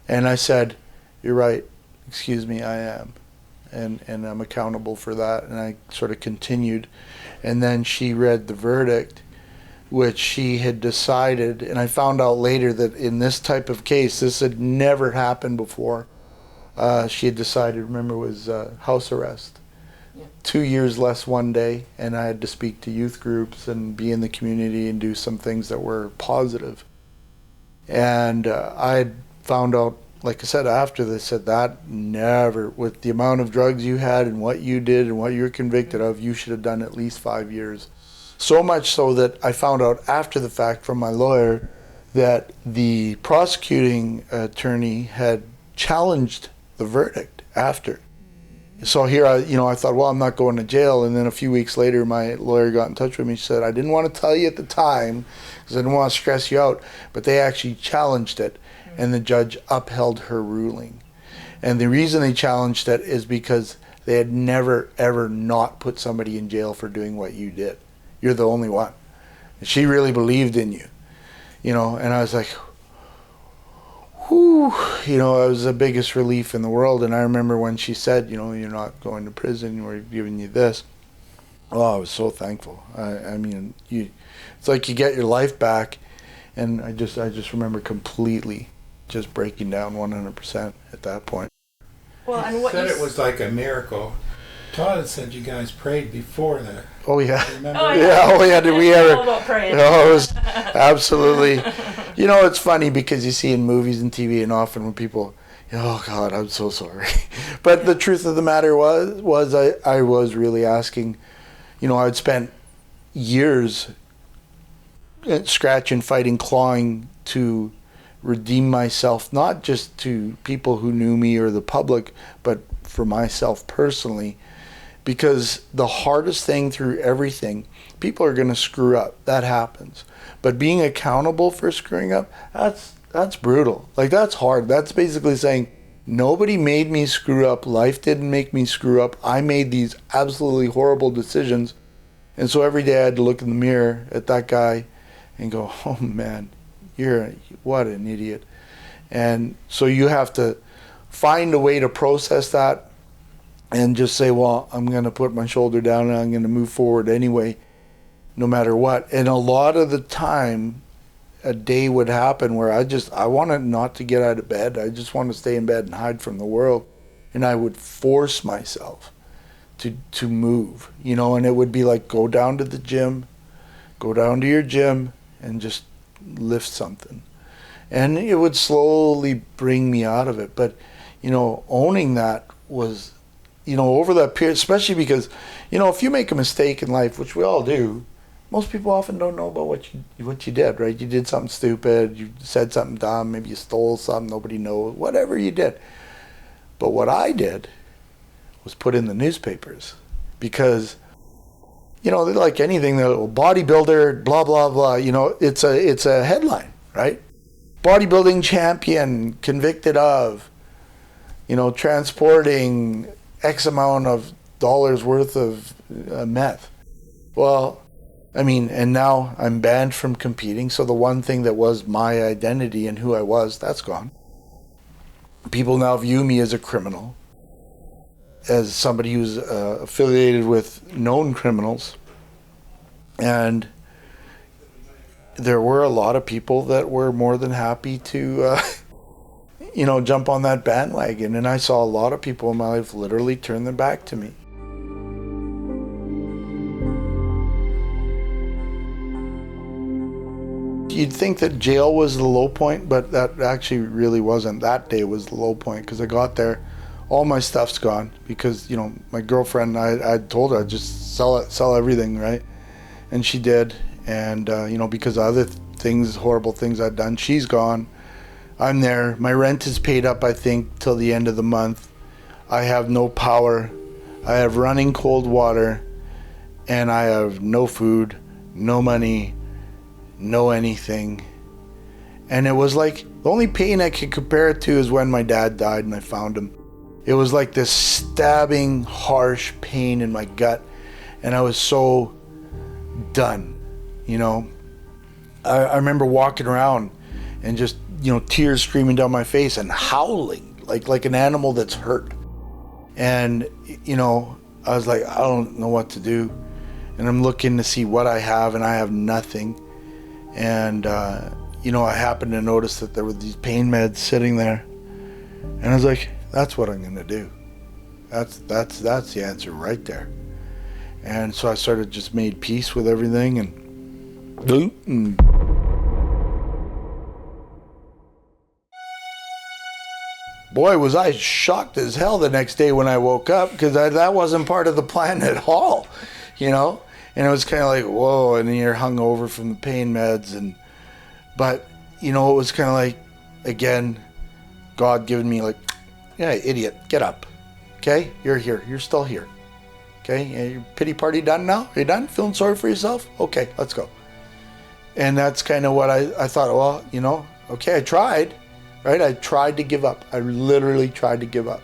And I said, you're right. Excuse me, I am. And I'm accountable for that. And I sort of continued. And then she read the verdict, which she had decided, and I found out later that in this type of case, this had never happened before. She had decided, remember, it was house arrest. Yeah. 2 years less 1 day, and I had to speak to youth groups and be in the community and do some things that were positive. And I had found out, like I said, after they said that never, with the amount of drugs you had and what you did and what you were convicted of, you should have done at least 5 years. So much so that I found out after the fact from my lawyer that the prosecuting attorney had challenged the verdict after. So here I thought, well, I'm not going to jail. And then a few weeks later, my lawyer got in touch with me. She said, I didn't want to tell you at the time because I didn't want to stress you out, but they actually challenged it, and the judge upheld her ruling. And the reason they challenged it is because they had never, ever not put somebody in jail for doing what you did. You're the only one. And she really believed in you, you know, and I was like, whew, you know, it was the biggest relief in the world. And I remember when she said, you know, you're not going to prison, we're giving you this. Oh, I was so thankful. I mean, it's like you get your life back. And I just remember completely just breaking down 100% at that point. Well, and what said you it was like a miracle. Todd had said you guys prayed before that. Oh yeah. Remember? Oh, yeah. Oh yeah. Did we ever? All about praying. Oh, it was absolutely. You know, it's funny because you see in movies and TV, and often when people, oh God, I'm so sorry. But the truth of the matter was I was really asking. You know, I'd spent years scratching, fighting, clawing to redeem myself, not just to people who knew me or the public, but for myself personally. Because the hardest thing through everything, people are going to screw up. That happens. But being accountable for screwing up, that's brutal. Like, that's hard. That's basically saying, nobody made me screw up. Life didn't make me screw up. I made these absolutely horrible decisions. And so every day I had to look in the mirror at that guy and go, oh man, what an idiot. And so you have to find a way to process that and just say, well, I'm going to put my shoulder down and I'm going to move forward anyway, no matter what. And a lot of the time, a day would happen where I wanted not to get out of bed. I just want to stay in bed and hide from the world. And I would force myself to move, you know, and it would be like, go down to the gym, go down to your gym and just lift something. And it would slowly bring me out of it. But, you know, owning that was, you know, over that period, especially because, you know, if you make a mistake in life, which we all do, most people often don't know about what you did, right? You did something stupid, you said something dumb, maybe you stole something, nobody knows, whatever you did. But what I did was put in the newspapers, because you know, like anything, the bodybuilder, blah, blah, blah, you know, it's a headline, right? Bodybuilding champion convicted of, you know, transporting X amount of dollars worth of meth. Well, I mean, and now I'm banned from competing, so the one thing that was my identity and who I was, that's gone. People now view me as a criminal, as somebody who's affiliated with known criminals. And there were a lot of people that were more than happy to, you know, jump on that bandwagon. And I saw a lot of people in my life literally turn their back to me. You'd think that jail was the low point, but that actually really wasn't. That day was the low point, because I got there, all my stuff's gone, because, you know, my girlfriend, I told her I'd just sell everything, right? And she did, and you know, because of other things, horrible things I'd done, she's gone. I'm there. My rent is paid up, I think, till the end of the month. I have no power. I have running cold water, and I have no food, no money, no anything. And it was like, the only pain I could compare it to is when my dad died and I found him. It was like this stabbing, harsh pain in my gut, and I was so done, you know. I remember walking around and just, you know, tears streaming down my face and howling like an animal that's hurt. And, you know, I was like, I don't know what to do. And I'm looking to see what I have, and I have nothing. And, you know, I happened to notice that there were these pain meds sitting there. And I was like, that's what I'm going to do. That's the answer right there. And so I sort of just made peace with everything, and boy, was I shocked as hell the next day when I woke up, because that wasn't part of the plan at all, you know? And it was kind of like, whoa, and then you're hungover from the pain meds. But, you know, it was kind of like, again, God giving me like, yeah, idiot, get up, okay? You're here, you're still here, okay? Your pity party done now? Are you done? Feeling sorry for yourself? Okay, let's go. And that's kind of what I thought, well, you know, okay, I tried, right? I tried to give up. I literally tried to give up.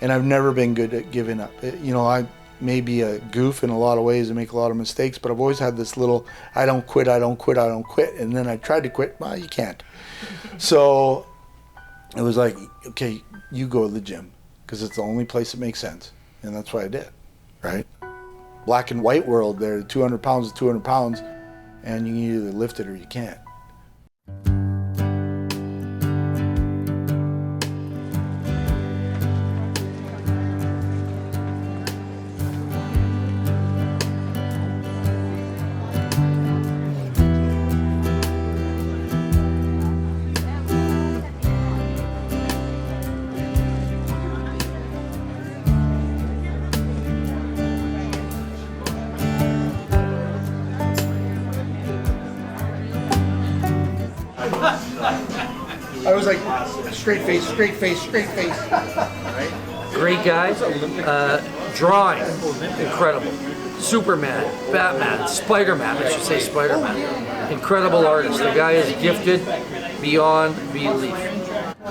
And I've never been good at giving up. You know, I may be a goof in a lot of ways and make a lot of mistakes, but I've always had this little, I don't quit, I don't quit, I don't quit. And then I tried to quit, well, you can't. So it was like, okay, you go to the gym, because it's the only place that makes sense. And that's what I did, right? Black and white world there, 200 pounds is 200 pounds, and you can either lift it or you can't. I was like, straight face, straight face, straight face. Great guy. Drawing, incredible. Superman, Batman, Spider-Man, I should say Spider-Man. Incredible artist. The guy is gifted beyond belief.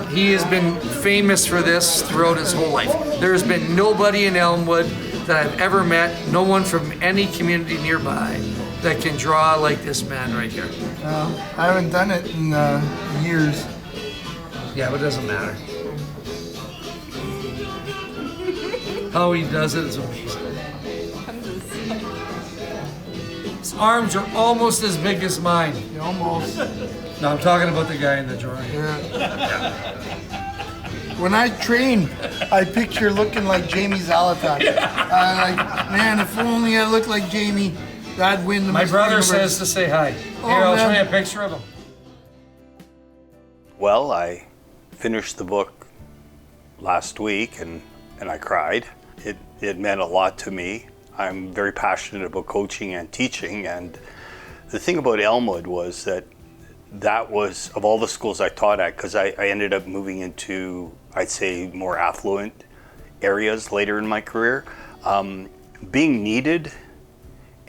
He has been famous for this throughout his whole life. There's been nobody in Elmwood that I've ever met, no one from any community nearby, that can draw like this man right here. I haven't done it in years. Yeah, but it doesn't matter. How he does it is amazing. His arms are almost as big as mine. Almost. No, I'm talking about the guy in the drawing. Yeah. When I train, I picture looking like Jamie Zalatan. Like, man, if only I looked like Jamie, that'd win the My Mr. brother Universe. says to say hi. Oh, Here, I'll man. show you a picture of him. Well, I finished the book last week and I cried. It meant a lot to me. I'm very passionate about coaching and teaching, and the thing about Elmwood was that was, of all the schools I taught at, because I ended up moving into, I'd say, more affluent areas later in my career, being needed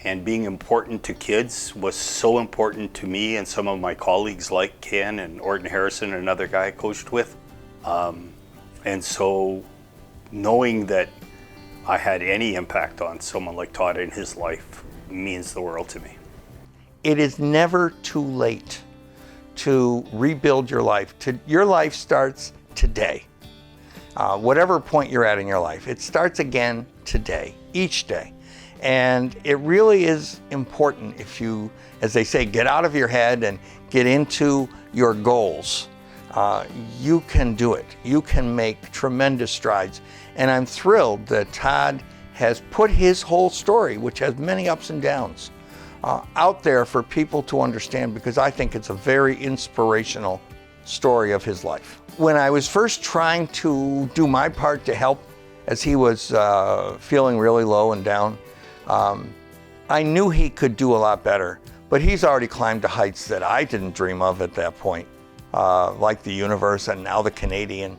and being important to kids was so important to me and some of my colleagues like Ken and Orton Harrison, another guy I coached with. And so knowing that I had any impact on someone like Todd in his life means the world to me. It is never too late to rebuild your life. Your life starts today. Whatever point you're at in your life, it starts again today, each day. And it really is important if you, as they say, get out of your head and get into your goals. You can do it. You can make tremendous strides. And I'm thrilled that Todd has put his whole story, which has many ups and downs, out there for people to understand, because I think it's a very inspirational story of his life. When I was first trying to do my part to help as he was feeling really low and down, I knew he could do a lot better, but he's already climbed to heights that I didn't dream of at that point, like the universe and now the Canadian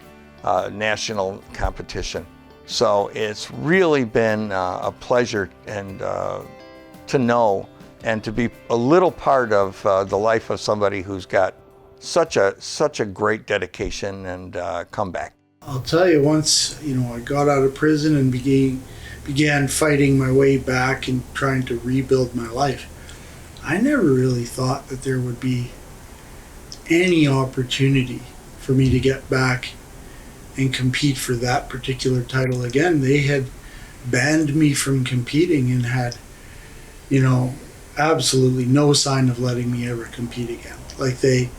national competition. So it's really been a pleasure and to know and to be a little part of the life of somebody who's got such a great dedication and comeback. I'll tell you, once I got out of prison and began fighting my way back and trying to rebuild my life, I never really thought that there would be any opportunity for me to get back and compete for that particular title again. They had banned me from competing and had, absolutely no sign of letting me ever compete again. Like they,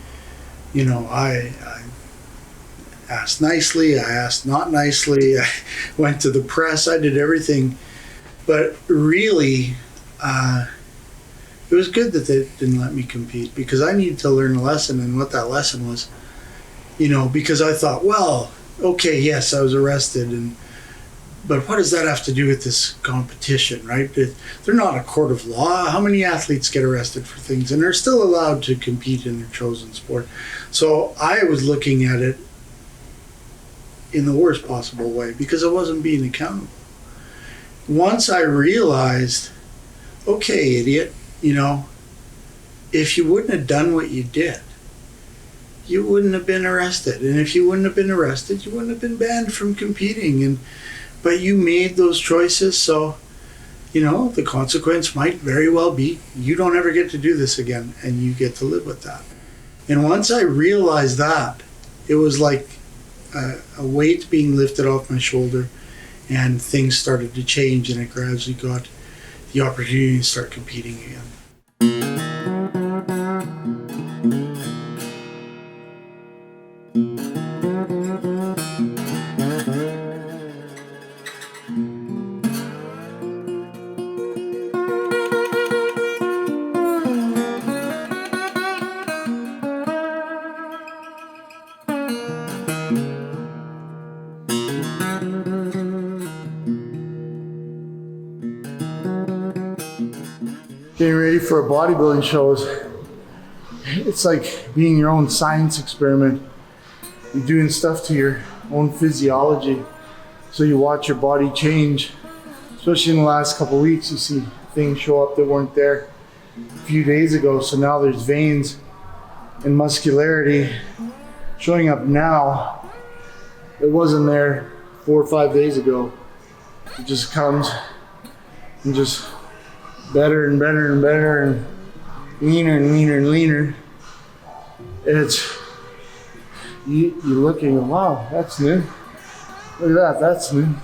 I asked nicely, I asked not nicely, I went to the press, I did everything. But really, it was good that they didn't let me compete, because I needed to learn a lesson, and what that lesson was, because I thought, well, okay, yes, I was arrested, but what does that have to do with this competition, right? They're not a court of law. How many athletes get arrested for things and are still allowed to compete in their chosen sport? So I was looking at it in the worst possible way, because I wasn't being accountable. Once I realized, okay, idiot, if you wouldn't have done what you did, you wouldn't have been arrested. And if you wouldn't have been arrested, you wouldn't have been banned from competing. But you made those choices, so, the consequence might very well be you don't ever get to do this again, and you get to live with that. And once I realized that, it was like a weight being lifted off my shoulder, and things started to change, and I gradually got the opportunity to start competing again. Getting ready for a bodybuilding show it's like being your own science experiment. You're doing stuff to your own physiology, so you watch your body change. Especially in the last couple of weeks, you see things show up that weren't there a few days ago. So now there's veins and muscularity showing up now. It wasn't there 4 or 5 days ago. It just comes and just better and better and better and leaner and leaner and leaner. It's, you're looking, wow, that's new. Look at that, that's new.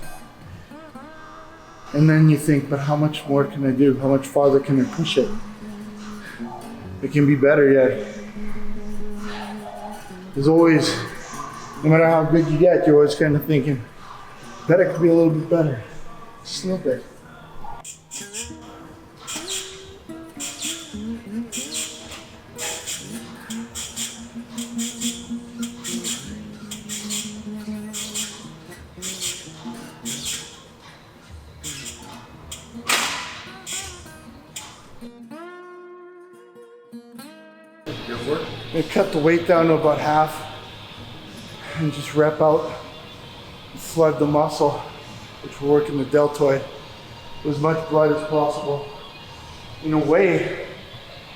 And then you think, but how much more can I do? How much farther can I push it? It can be better yet. There's always, no matter how good you get, you're always kind of thinking, bet it could be a little bit better. Just a little bit. I cut the weight down to about half and just rep out, flood the muscle, which we're working the deltoid, with as much blood as possible. in a way,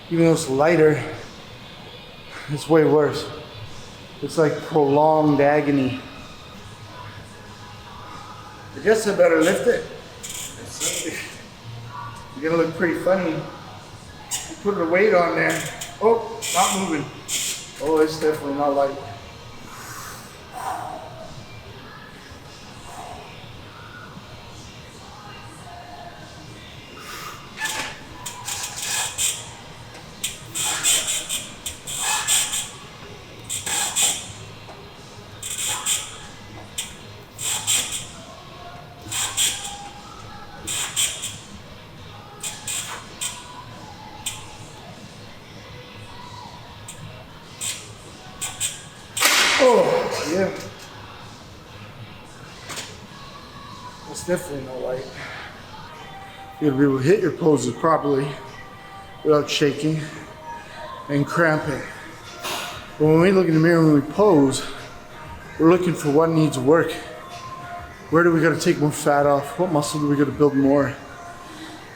even though it's lighter, it's way worse. It's like prolonged agony. I guess I better lift it. You're gonna look pretty funny. Put the weight on there. Oh, not moving. Oh, it's definitely not light. Oh, yeah. That's definitely not light. You gotta be able to hit your poses properly without shaking and cramping. But when we look in the mirror when we pose, we're looking for what needs work. Where do we gotta take more fat off? What muscle do we gotta build more?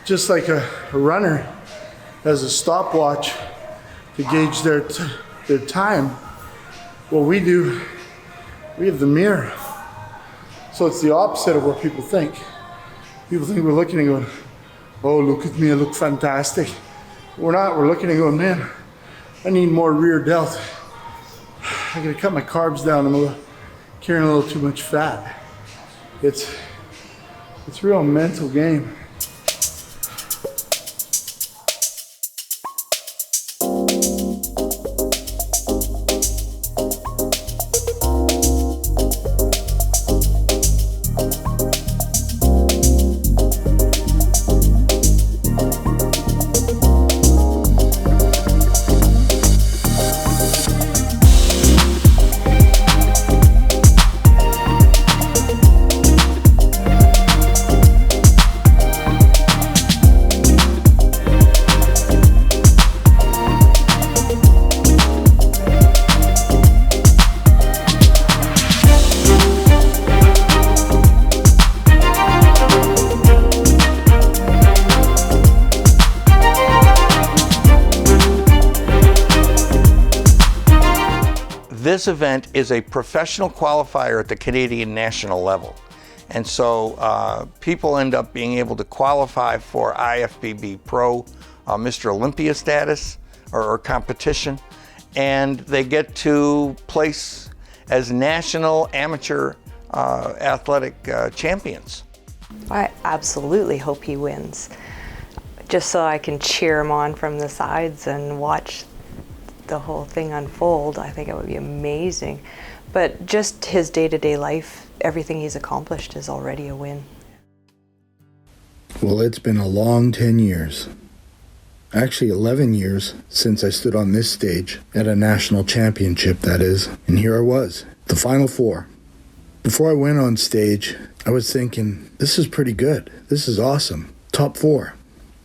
Just like a runner has a stopwatch to gauge their time. What we do, we have the mirror. So it's the opposite of what people think. People think we're looking and going, oh, look at me, I look fantastic. We're not, we're looking and going, man, I need more rear delt. I gotta cut my carbs down, I'm carrying a little too much fat. It's a real mental game. This event is a professional qualifier at the Canadian national level. And so people end up being able to qualify for IFBB Pro, Mr. Olympia status or competition, and they get to place as national amateur athletic champions. I absolutely hope he wins, just so I can cheer him on from the sides and watch the whole thing unfold. I think it would be amazing. But just his day-to-day life, everything he's accomplished is already a win. Well, it's been a long 10 years. Actually 11 years since I stood on this stage at a national championship, that is. And here I was, the Final Four. Before I went on stage, I was thinking, this is pretty good. This is awesome. Top 4.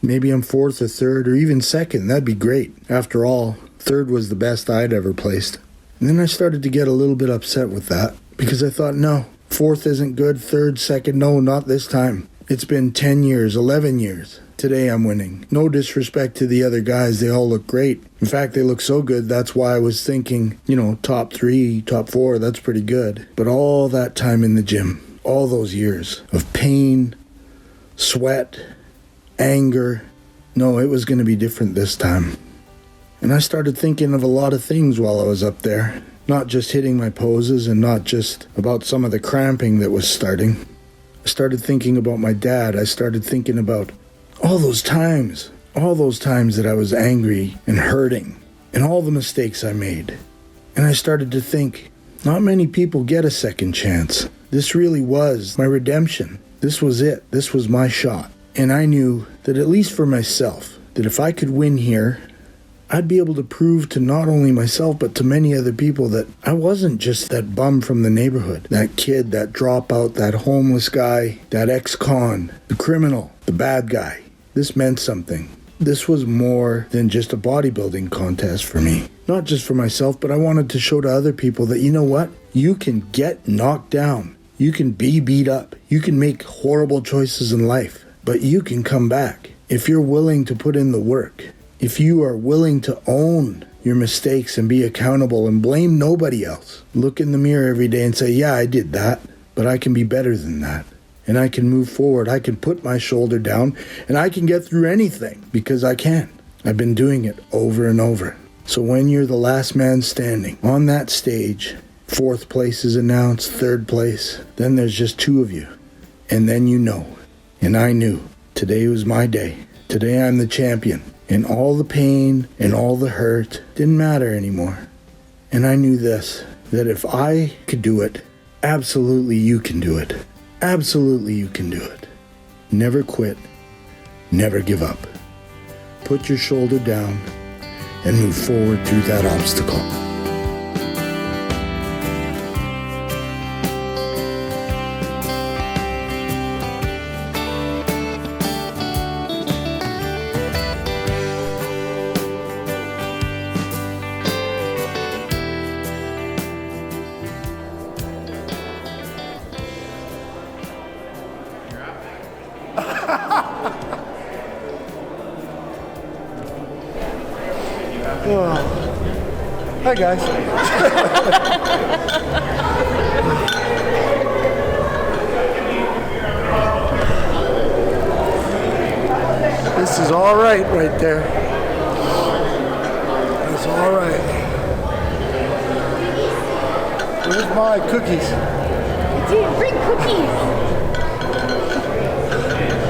Maybe I'm 4th or 3rd or even 2nd. That'd be great. After all, 3rd was the best I'd ever placed. And then I started to get a little bit upset with that because I thought, no, 4th isn't good, 3rd, 2nd, no, not this time. It's been 10 years, 11 years. Today I'm winning. No disrespect to the other guys, they all look great. In fact, they look so good, that's why I was thinking, top 3, top 4, that's pretty good. But all that time in the gym, all those years of pain, sweat, anger, no, it was going to be different this time. And I started thinking of a lot of things while I was up there. Not just hitting my poses and not just about some of the cramping that was starting. I started thinking about my dad. I started thinking about all those times that I was angry and hurting and all the mistakes I made. And I started to think, not many people get a second chance. This really was my redemption. This was it. This was my shot. And I knew that at least for myself, that if I could win here, I'd be able to prove to not only myself, but to many other people that I wasn't just that bum from the neighborhood, that kid, that dropout, that homeless guy, that ex-con, the criminal, the bad guy. This meant something. This was more than just a bodybuilding contest for me. Not just for myself, but I wanted to show to other people that, you know what? You can get knocked down. You can be beat up. You can make horrible choices in life, but you can come back. If you're willing to put in the work, if you are willing to own your mistakes and be accountable and blame nobody else, look in the mirror every day and say, yeah, I did that, but I can be better than that. And I can move forward. I can put my shoulder down and I can get through anything because I can. I've been doing it over and over. So when you're the last man standing on that stage, 4th place is announced, 3rd place, then there's just 2 of you. And then you know. And I knew. Today was my day. Today I'm the champion. And all the pain and all the hurt didn't matter anymore. And I knew this, that if I could do it, absolutely you can do it. Absolutely you can do it. Never quit. Never give up. Put your shoulder down and move forward through that obstacle. Hi guys. This is all right there. It's all right. Where's my cookies? I didn't bring cookies.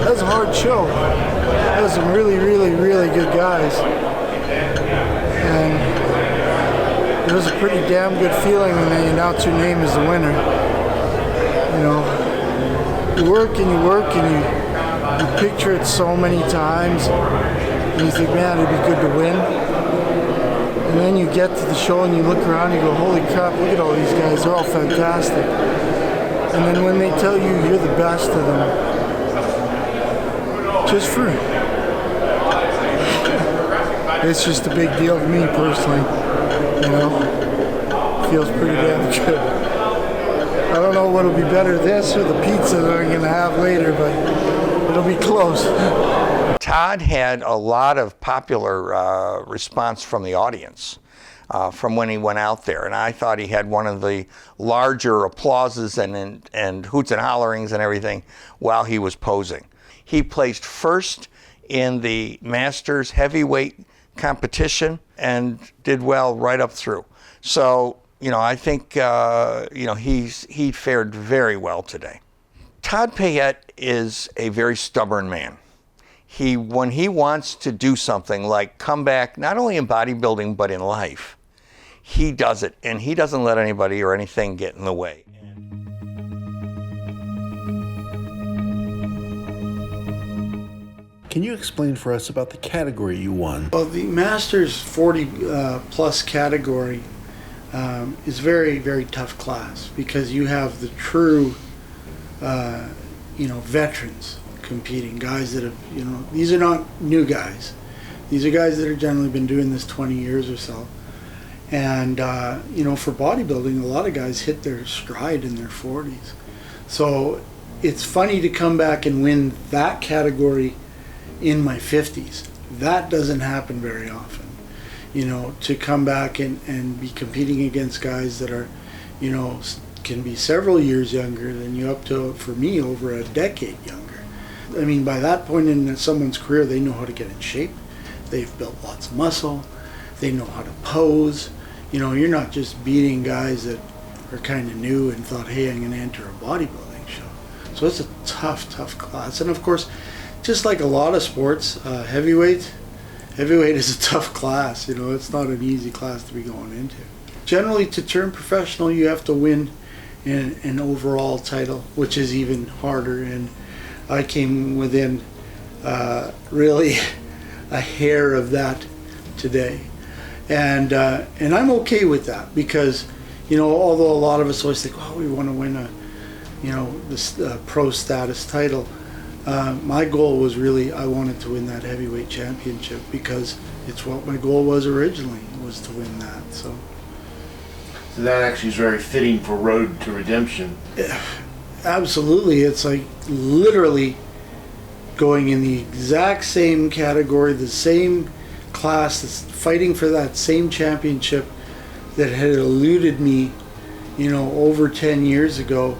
That was a hard show. That was some really, really, really good guys. And it was a pretty damn good feeling when they announce your name as the winner. You know, you work and you picture it so many times, and you think, man, it'd be good to win. And then you get to the show and you look around and you go, holy crap, look at all these guys, they're all fantastic. And then when they tell you you're the best of them, just for it's just a big deal to me personally. You know, feels pretty damn good. I don't know what'll be better, this or the pizza that I'm gonna have later, but it'll be close. Todd had a lot of popular response from the audience from when he went out there, and I thought he had one of the larger applauses and hoots and hollerings and everything while he was posing. He placed first in the Masters heavyweight competition and did well right up through. So, you know, I think, you know, he fared very well today. Todd Payette is a very stubborn man. When he wants to do something like come back, not only in bodybuilding, but in life, he does it, and he doesn't let anybody or anything get in the way. Can you explain for us about the category you won? Well, the Masters 40 plus category is very, very tough class because you have the true, you know, veterans competing, guys that have, you know, these are not new guys. These are guys that have generally been doing this 20 years or so. And, you know, for bodybuilding, a lot of guys hit their stride in their 40s. So it's funny to come back and win that category in my 50s. That doesn't happen very often. You know, to come back and be competing against guys that are, you know, can be several years younger than you, up to, for me, over a decade younger. I mean, by that point in someone's career, they know how to get in shape. They've built lots of muscle. They know how to pose. You know, you're not just beating guys that are kind of new and thought, hey, I'm going to enter a bodybuilding show. So it's a tough, tough class. And of course, just like a lot of sports, heavyweight is a tough class. You know, it's not an easy class to be going into. Generally, to turn professional, you have to win an overall title, which is even harder. And I came within really a hair of that today. And I'm okay with that because, you know, although a lot of us always think, oh, we want to win a, you know, this pro status title. My goal was really, I wanted to win that heavyweight championship because it's what my goal was originally, was to win that. So that actually is very fitting for Road to Redemption. Absolutely. It's like literally going in the exact same category, the same class, that's fighting for that same championship that had eluded me, over 10 years ago,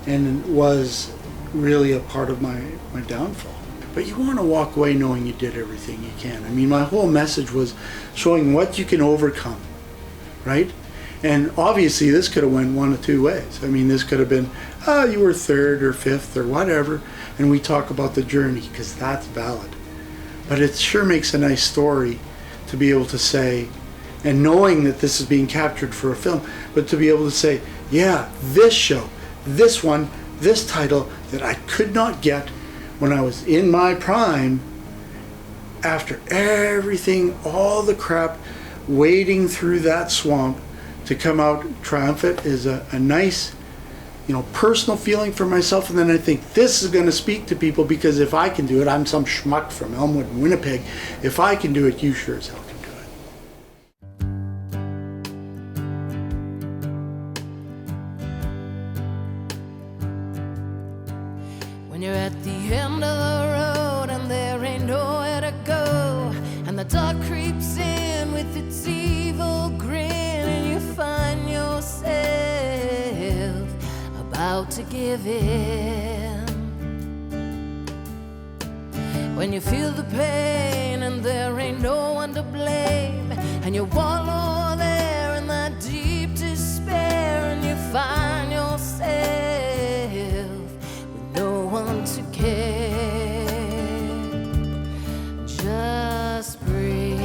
and was really a part of my downfall. But you want to walk away knowing you did everything you can. I mean, my whole message was showing what you can overcome, right? And obviously this could have went one of two ways. I mean, this could have been, you were third or fifth or whatever, and we talk about the journey, because that's valid. But it sure makes a nice story to be able to say, and knowing that this is being captured for a film, but to be able to say, yeah, this show, this one, this title that I could not get when I was in my prime, after everything, all the crap, wading through that swamp, to come out triumphant is a nice, personal feeling for myself. And then I think this is going to speak to people, because if I can do it, I'm some schmuck from Elmwood and Winnipeg. If I can do it, you sure as hell can do it. When you're at the end of the road and there ain't nowhere to go, and the dark creeps in with its evil grin, and you find yourself about to give in. When you feel the pain and there ain't no one to blame, and you wallow there in that deep despair, and you find yourself no one to care. Just breathe.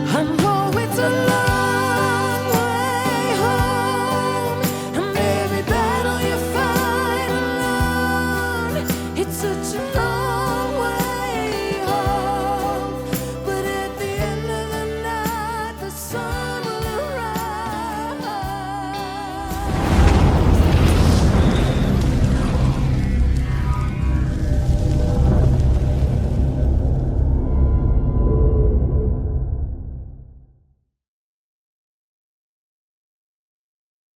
I know it's a long way home, and every battle you fight alone, it's such a long